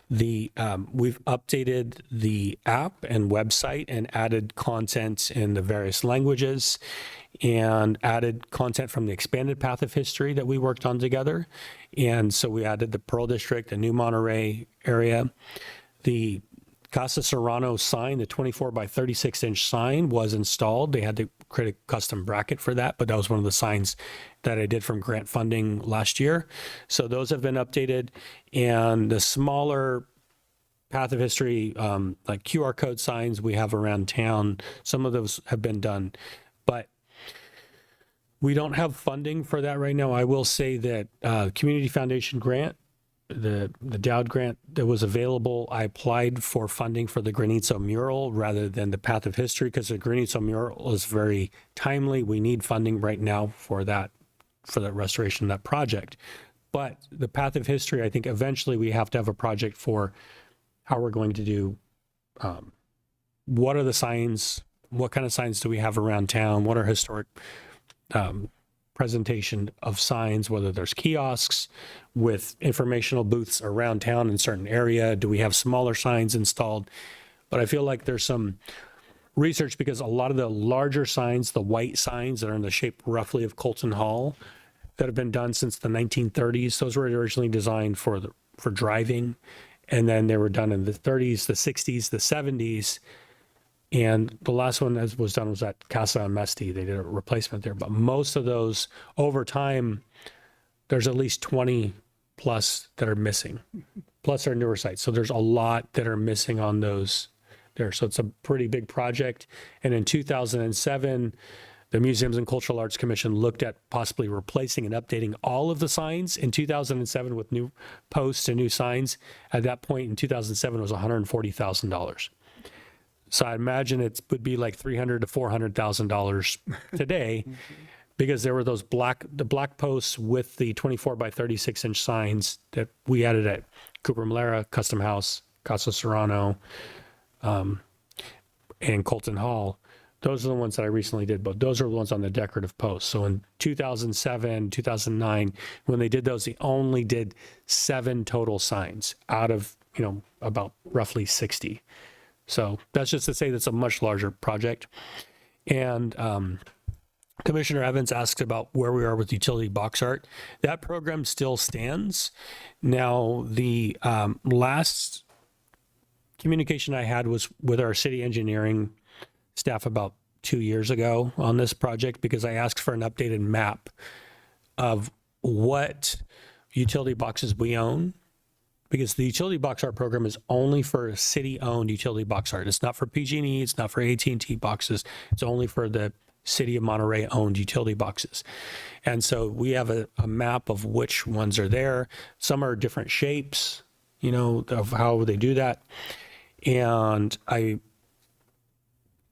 we've updated the app and website and added content in the various languages and added content from the expanded path of history that we worked on together. And so we added the Pearl District, the new Monterey area. The Casa Serrano sign, the 24 by 36 inch sign, was installed. They had to create a custom bracket for that, but that was one of the signs that I did from grant funding last year. So those have been updated. And the smaller path of history, like QR code signs we have around town, some of those have been done, but we don't have funding for that right now. I will say that Community Foundation grant, the Dowd grant that was available, I applied for funding for the Granito mural rather than the path of history, because the Granito mural is very timely. We need funding right now for that restoration of that project. But the path of history, I think eventually we have to have a project for how we're going to do, what are the signs, what kind of signs do we have around town, what are historic presentation of signs, whether there's kiosks with informational booths around town in certain area, do we have smaller signs installed? But I feel like there's some research, because a lot of the larger signs, the white signs that are in the shape roughly of Colton Hall that have been done since the 1930s, those were originally designed for driving, and then they were done in the 30s, the 60s, the 70s. And the last one that was done was at Casa Amesti. They did a replacement there. But most of those, over time, there's at least 20 plus that are missing, plus our newer sites. So there's a lot that are missing on those there. So it's a pretty big project. And in 2007, the Museums and Cultural Arts Commission looked at possibly replacing and updating all of the signs in 2007 with new posts and new signs. At that point in 2007, it was $140,000. So I imagine it would be like $300,000 to $400,000 today, because there were the black posts with the 24 by 36 inch signs that we added at Cooper Malera, Custom House, Casa Serrano, and Colton Hall. Those are the ones that I recently did, but those are the ones on the decorative posts. So in 2007, 2009, when they did those, they only did 7 total signs out of, about roughly 60. So that's just to say that's a much larger project. And Commissioner Evans asked about where we are with utility box art. That program still stands. Now, the last communication I had was with our city engineering staff about 2 years ago on this project, because I asked for an updated map of what utility boxes we own, because the utility box art program is only for city-owned utility box art. It's not for PG&E, it's not for AT&T boxes. It's only for the City of Monterey-owned utility boxes. And so we have a map of which ones are there. Some are different shapes, of how they do that. And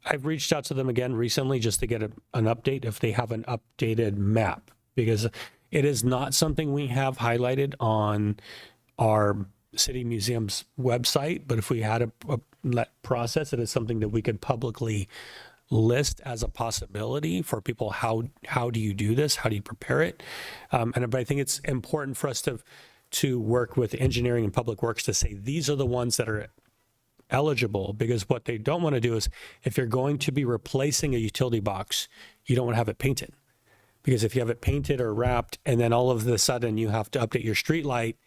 I've reached out to them again recently just to get an update if they have an updated map, because it is not something we have highlighted on our city museum's website. But if we had a process, it is something that we could publicly list as a possibility for people. How do you do this? How do you prepare it? But I think it's important for us to work with engineering and public works to say these are the ones that are eligible, because what they don't want to do is, if you're going to be replacing a utility box, you don't want to have it painted, because if you have it painted or wrapped and then all of a sudden you have to update your street light,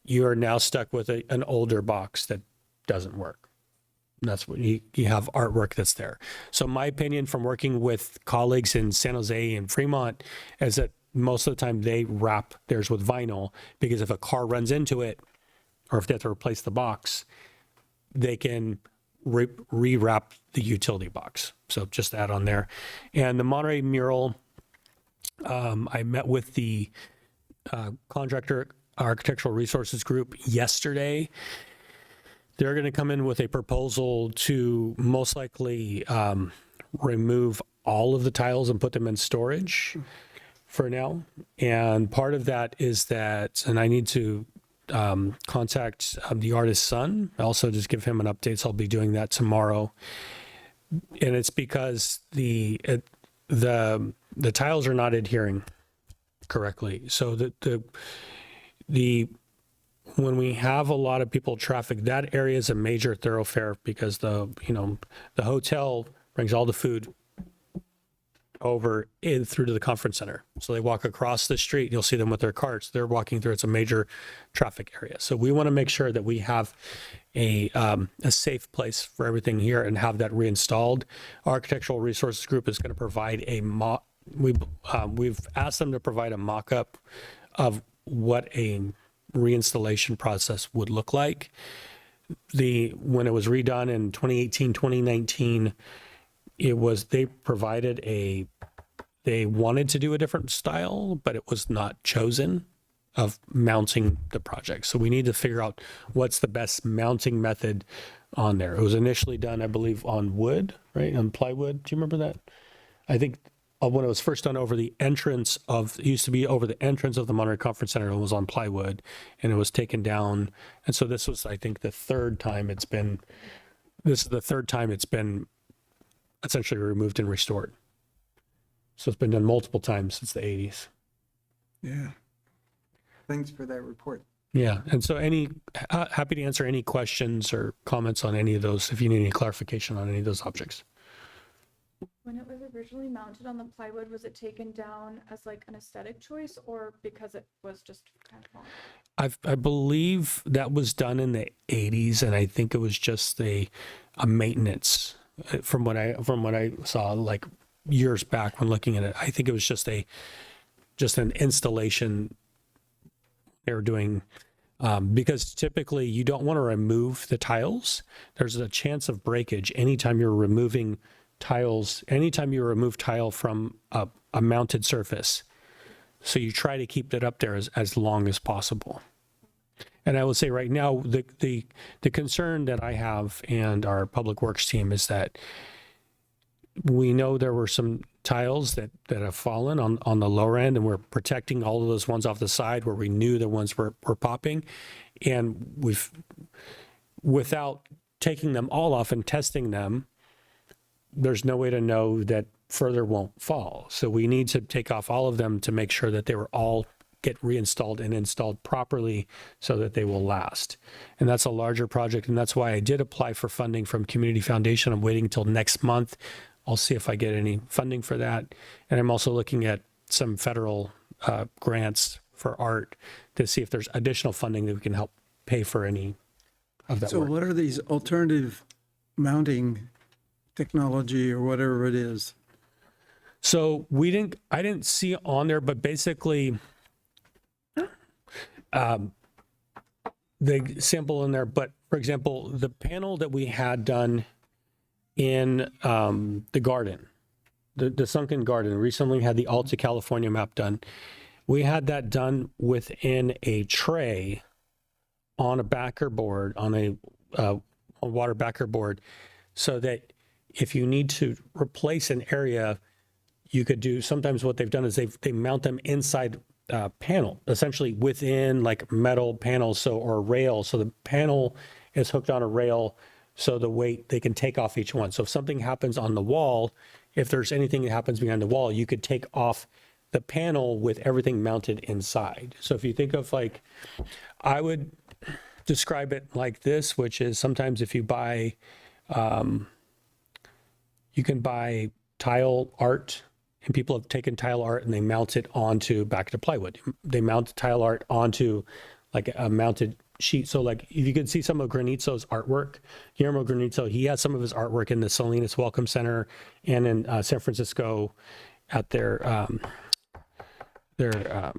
you are now stuck with an older box that doesn't work. And that's what you have artwork that's there. So my opinion from working with colleagues in San Jose and Fremont is that most of the time they wrap theirs with vinyl, because if a car runs into it or if they have to replace the box, they can rewrap the utility box. So just add on there. And the Monterey mural, I met with the contractor architectural resources group yesterday. They're going to come in with a proposal to most likely remove all of the tiles and put them in storage for now. And part of that is that, and I need to contact the artist's son, also just give him an update. So I'll be doing that tomorrow. And it's because the tiles are not adhering correctly. So the when we have a lot of people traffic, that area is a major thoroughfare because the hotel brings all the food over in through to the conference center. So they walk across the street, you'll see them with their carts. They're walking through. It's a major traffic area. So we want to make sure that we have a safe place for everything here and have that reinstalled. Architectural Resources Group is going to provide we've asked them to provide a mock-up of what a reinstallation process would look like. When it was redone in 2018, 2019, they wanted to do a different style, but it was not chosen of mounting the project. So we need to figure out what's the best mounting method on there. It was initially done, I believe, on wood, right? On plywood. Do you remember that? I think when it was first done over the entrance of, it used to be over the entrance of the Monterey Conference Center, it was on plywood and it was taken down. And so this was, I think, this is the third time it's been essentially removed and restored. So it's been done multiple times since the 80s.
Yeah.
Thanks for that report.
Yeah. And so happy to answer any questions or comments on any of those, if you need any clarification on any of those objects.
When it was originally mounted on the plywood, was it taken down as like an aesthetic choice or because it was just kind of wrong?
I believe that was done in the 80s, and I think it was just a maintenance from what I saw like years back when looking at it. I think it was just an installation they were doing, because typically you don't want to remove the tiles. There's a chance of breakage anytime you're removing tiles, anytime you remove tile from a mounted surface. So you try to keep it up there as long as possible. And I will say right now, the concern that I have and our public works team is that we know there were some tiles that have fallen on the lower end, and we're protecting all of those ones off the side where we knew the ones were popping. And without taking them all off and testing them, there's no way to know that further won't fall. So we need to take off all of them to make sure that they were all get reinstalled and installed properly so that they will last. And that's a larger project. And that's why I did apply for funding from Community Foundation. I'm waiting until next month. I'll see if I get any funding for that. And I'm also looking at some federal grants for art to see if there's additional funding that we can help pay for any of that
So
work.
what are these alternative mounting technology or whatever it is?
So I didn't see on there, but basically the sample in there. But for example, the panel that we had done in the garden, the sunken garden, recently had the Alta California map done. We had that done within a tray on a backer board, on a water backer board, so that if you need to replace an area, you could do, sometimes what they've done is they mount them inside panel, essentially within like metal panels, so, or a rail. So the panel is hooked on a rail, so the weight, they can take off each one. So if something happens on the wall, if there's anything that happens behind the wall, you could take off the panel with everything mounted inside. So if you think of like, I would describe it like this, which is sometimes if you buy, you can buy tile art, and people have taken tile art and they mount it onto, back to plywood. They mount tile art onto like a mounted sheet. So like if you can see some of Granizzo's artwork, Guillermo Granizzo, he has some of his artwork in the Salinas Welcome Center and in San Francisco at their one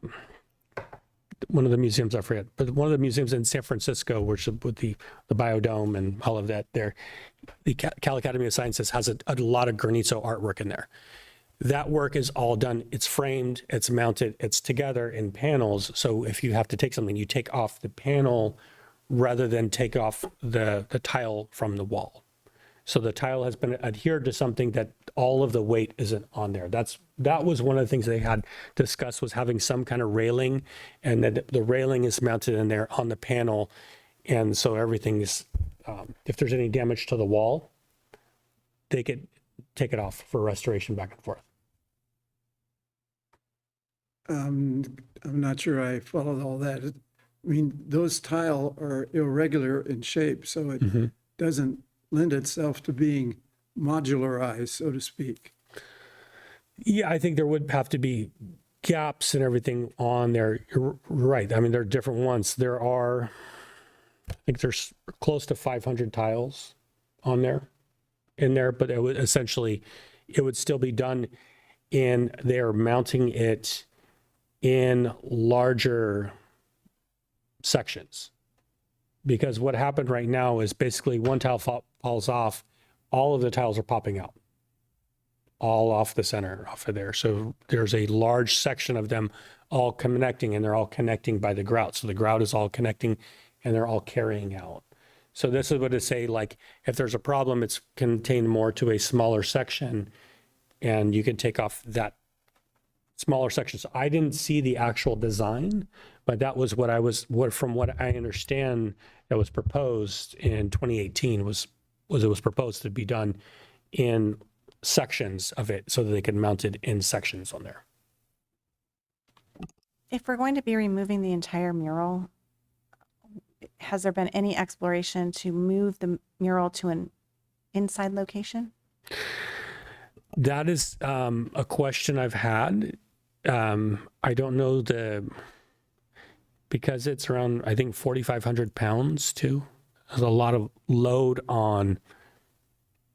of the museums, I forget, but one of the museums in San Francisco, which with the biodome and all of that there, the Cal Academy of Sciences has a lot of Granito artwork in there. That work is all done. It's framed, it's mounted, it's together in panels. So if you have to take something, you take off the panel rather than take off the tile from the wall. So the tile has been adhered to something that all of the weight isn't on there. That was one of the things they had discussed, was having some kind of railing, and that the railing is mounted in there on the panel. And so everything is, if there's any damage to the wall, they could take it off for restoration back and forth.
I'm not sure I followed all that. I mean, those tile are irregular in shape, so it doesn't lend itself to being modularized, so to speak.
Yeah, I think there would have to be gaps and everything on there. You're right. I mean, there are different ones. I think there's close to 500 tiles in there, but it would essentially, it would still be done in, they're mounting it in larger sections. Because what happened right now is basically one tile falls off, all of the tiles are popping out, all off the center, off of there. So there's a large section of them all connecting, and they're all connecting by the grout. So the grout is all connecting and they're all carrying out. So this is what it say, like, if there's a problem, it's contained more to a smaller section, and you can take off that smaller section. So I didn't see the actual design, but that was from what I understand, that was proposed in 2018 was it was proposed to be done in sections of it so that they could mount it in sections on there.
If we're going to be removing the entire mural, has there been any exploration to move the mural to an inside location?
That is a question I've had. I don't know because it's around, I think, 4,500 pounds too. There's a lot of load on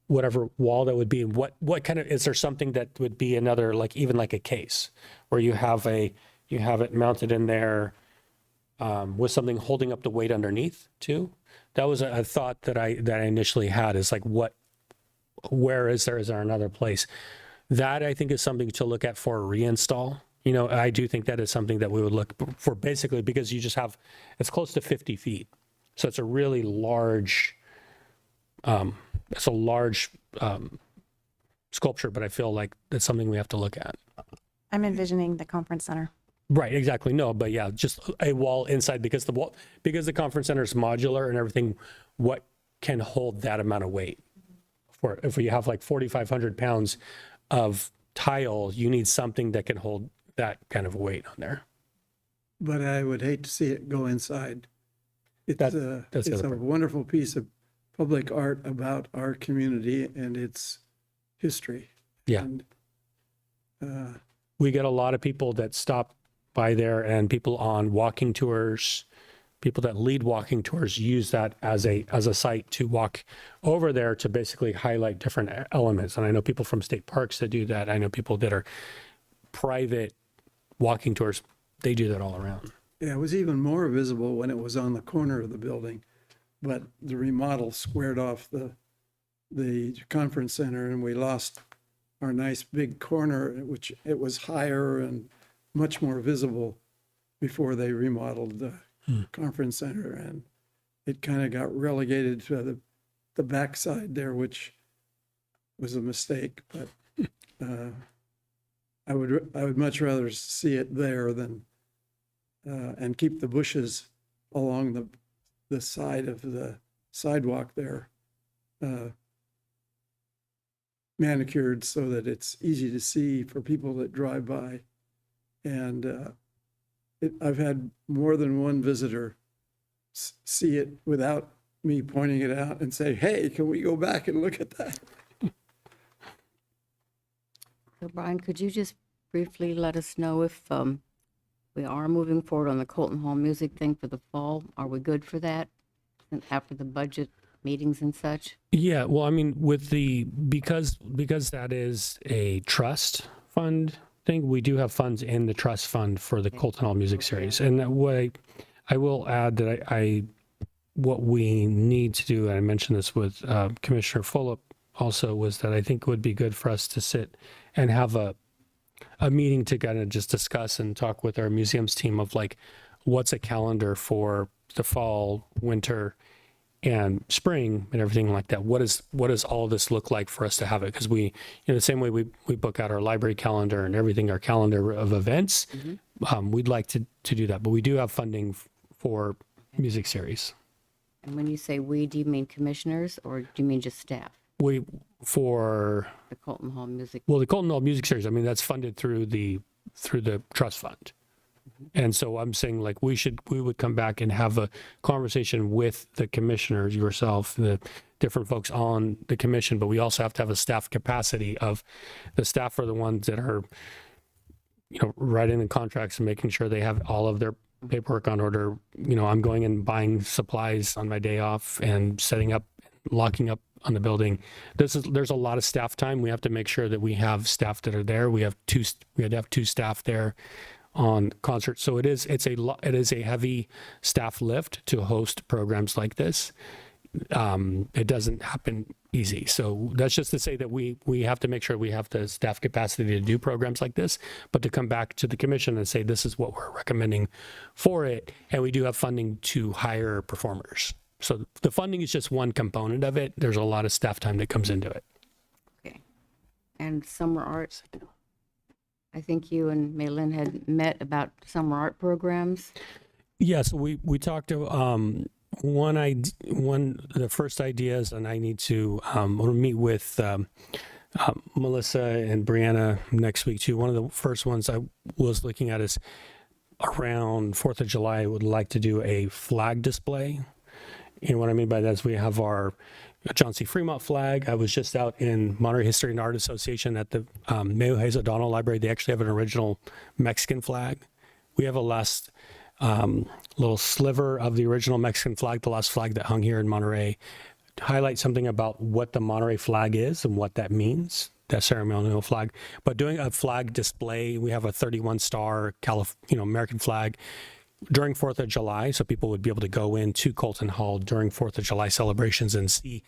whatever wall that would be. What kind of, is there something that would be another, like even like a case where you have it mounted in there with something holding up the weight underneath too? That was a thought that I initially had, is like, is there another place? That I think is something to look at for a reinstall. You know, I do think that is something that we would look for, basically because you just have, it's close to 50 feet. So it's a really large, sculpture, but I feel like that's something we have to look at.
I'm envisioning the conference center.
Right, exactly. No, but yeah, just a wall inside, because the conference center is modular and everything, what can hold that amount of weight? If you have like 4,500 pounds of tile, you need something that can hold that kind of weight on there.
But I would hate to see it go inside. It's
That's
a
the other part.
wonderful piece of public art about our community and its history.
Yeah.
And,
We get a lot of people that stop by there, and people on walking tours, people that lead walking tours use that as a site to walk over there to basically highlight different elements. And I know people from state parks that do that. I know people that are private walking tours, they do that all around.
yeah, it was even more visible when it was on the corner of the building, but the remodel squared off the conference center, and we lost our nice big corner, which it was higher and much more visible before they remodeled the conference center, and it kind of got relegated to the backside there, which was a mistake. But I would much rather see it there than and keep the bushes along the side of the sidewalk there manicured so that it's easy to see for people that drive by. And I've had more than one visitor see it without me pointing it out and say, hey, can we go back and look at that?
So Brian, could you just briefly let us know if we are moving forward on the Colton Hall music thing for the fall? Are we good for that after the budget meetings and such?
Yeah, well, I mean, with because that is a trust fund think we do have funds in the trust fund for the Colton Hall Music Series. And what I will add that what we need to do, and I mentioned this with Commissioner Fulop also, was that I think it would be good for us to sit and have a meeting to kind of just discuss and talk with our museums team of like, what's a calendar for the fall, winter, and spring and everything like that. What does all this look like for us to have it? Because we, the same way we book out our library calendar and everything, our calendar of events, we'd like to do that. But we do have funding for music series.
And when you say we, do you mean commissioners or do you mean just staff?
For
The Colton Hall Music.
the Colton Hall Music Series, I mean, that's funded through the trust fund. And so I'm saying like we would come back and have a conversation with the commissioners, yourself, the different folks on the commission, but we also have to have a staff capacity of the staff are the ones that are, writing the contracts and making sure they have all of their paperwork on order. I'm going and buying supplies on my day off and setting up, locking up on the building. There's a lot of staff time. We have to make sure that we have staff that are there. We had to have 2 staff there on concert. So it is a heavy staff lift to host programs like this. It doesn't happen easy. So that's just to say that we have to make sure we have the staff capacity to do programs like this, but to come back to the commission and say, this is what we're recommending for it. And we do have funding to hire performers. So the funding is just one component of it. There's a lot of staff time that comes into it.
Okay. And summer art. I think you and Maylin had met about summer art programs.
Yes, we talked to the first ideas, and I need to meet with Melissa and Brianna next week too. One of the first ones I was looking at is around 4th of July. I would like to do a flag display. And what I mean by that is we have our John C. Fremont flag. I was just out in Monterey History and Art Association at the Mayo Hayes O'Donnell Library. They actually have an original Mexican flag. We have a last little sliver of the original Mexican flag, the last flag that hung here in Monterey, to highlight something about what the Monterey flag is and what that means, that ceremonial flag. But doing a flag display, we have a 31-star American flag during 4th of July, so people would be able to go into Colton Hall during 4th of July celebrations and see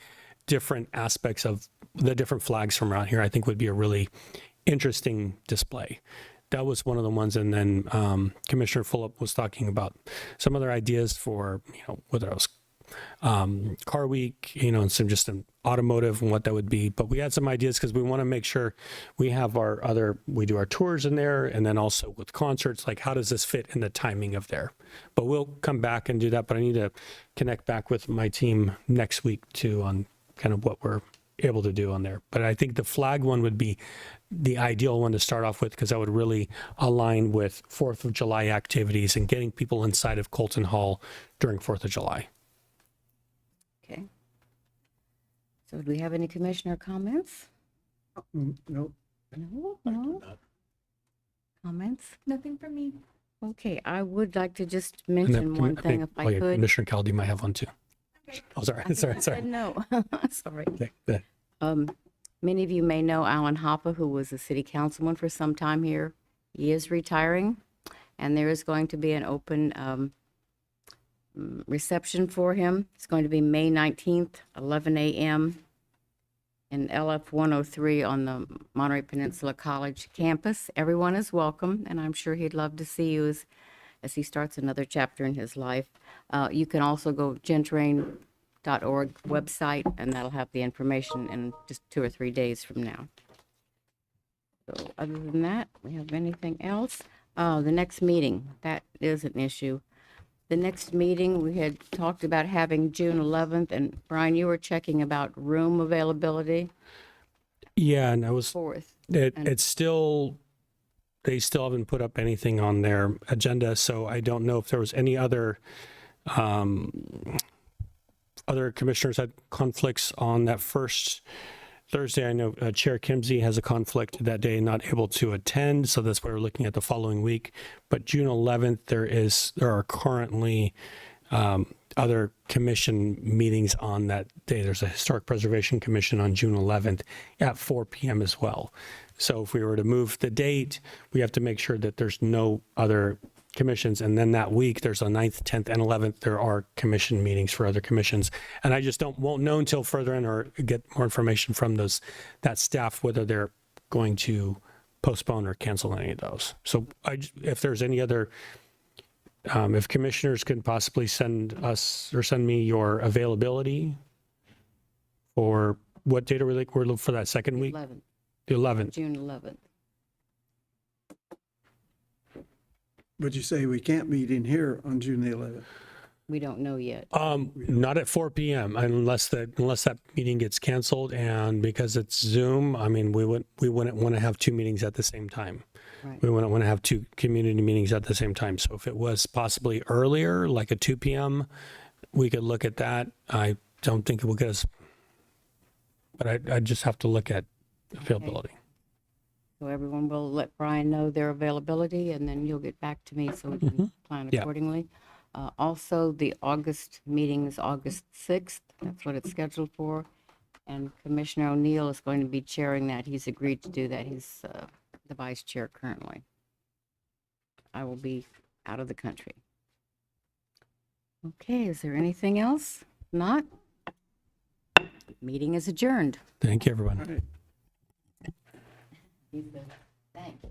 different aspects of the different flags from around here. I think would be a really interesting display. That was one of the ones. And then Commissioner Fulop was talking about some other ideas for, whether it was Car Week, and some just an automotive and what that would be. But we had some ideas because we want to make sure we have we do our tours in there, and then also with concerts, like how does this fit in the timing of there? But we'll come back and do that. But I need to connect back with my team next week too on kind of what we're able to do on there. But I think the flag one would be the ideal one to start off with, because that would really align with 4th of July activities and getting people inside of Colton Hall during 4th of July.
Okay. So do we have any commissioner comments?
Nope.
No? Comments?
Nothing from me.
Okay, I would like to just
And
mention
then
one thing if I could.
Commissioner Caldy might have one too. Oh, sorry.
I said no. Sorry.
Okay, go ahead.
Many of you may know Alan Hoppe, who was a city councilman for some time here. He is retiring, and there is going to be an open reception for him. It's going to be May 19th, 11 a.m. in LF 103 on the Monterey Peninsula College campus. Everyone is welcome, and I'm sure he'd love to see you as he starts another chapter in his life. You can also go gentrain.org website, and that'll have the information in just 2 or 3 days from now. So other than that, we have anything else? The next meeting, that is an issue. The next meeting, we had talked about having June 11th, and Brian, you were checking about room availability.
Yeah, and I was,
4th.
it's still, they still haven't put up anything on their agenda, so I don't know if there was any other commissioners had conflicts on that first Thursday. I know Chair Kimsey has a conflict that day, not able to attend, so that's why we're looking at the following week. But June 11th, there are currently other commission meetings on that day. There's a Historic Preservation Commission on June 11th at 4 p.m. as well. So if we were to move the date, we have to make sure that there's no other commissions. And then that week, there's a 9th, 10th, and 11th, there are commission meetings for other commissions. And I just won't know until further in or get more information from that staff, whether they're going to postpone or cancel any of those. So if there's any other, if commissioners can possibly send us or send me your availability for what date are we're looking for that second week?
11th,
The 11th.
June 11th.
But you say we can't meet in here on June the 11th.
We don't know yet.
Not at 4 p.m. unless that meeting gets canceled, and because it's Zoom, I mean, we wouldn't want to have two meetings at the same time.
Right.
We wouldn't want to have two community meetings at the same time. So if it was possibly earlier, like at 2 p.m., we could look at that. I don't think it will get us, but I just have to look at availability.
So everyone will let Brian know their availability, and then you'll get back to me so we can plan
Yeah.
accordingly. Also, the August meeting is August 6th. That's what it's scheduled for. And Commissioner O'Neill is going to be chairing that. He's agreed to do that. He's the vice chair currently. I will be out of the country. Okay, is there anything else? Not? Meeting is adjourned.
Thank you, everyone.
All right.
Thank you.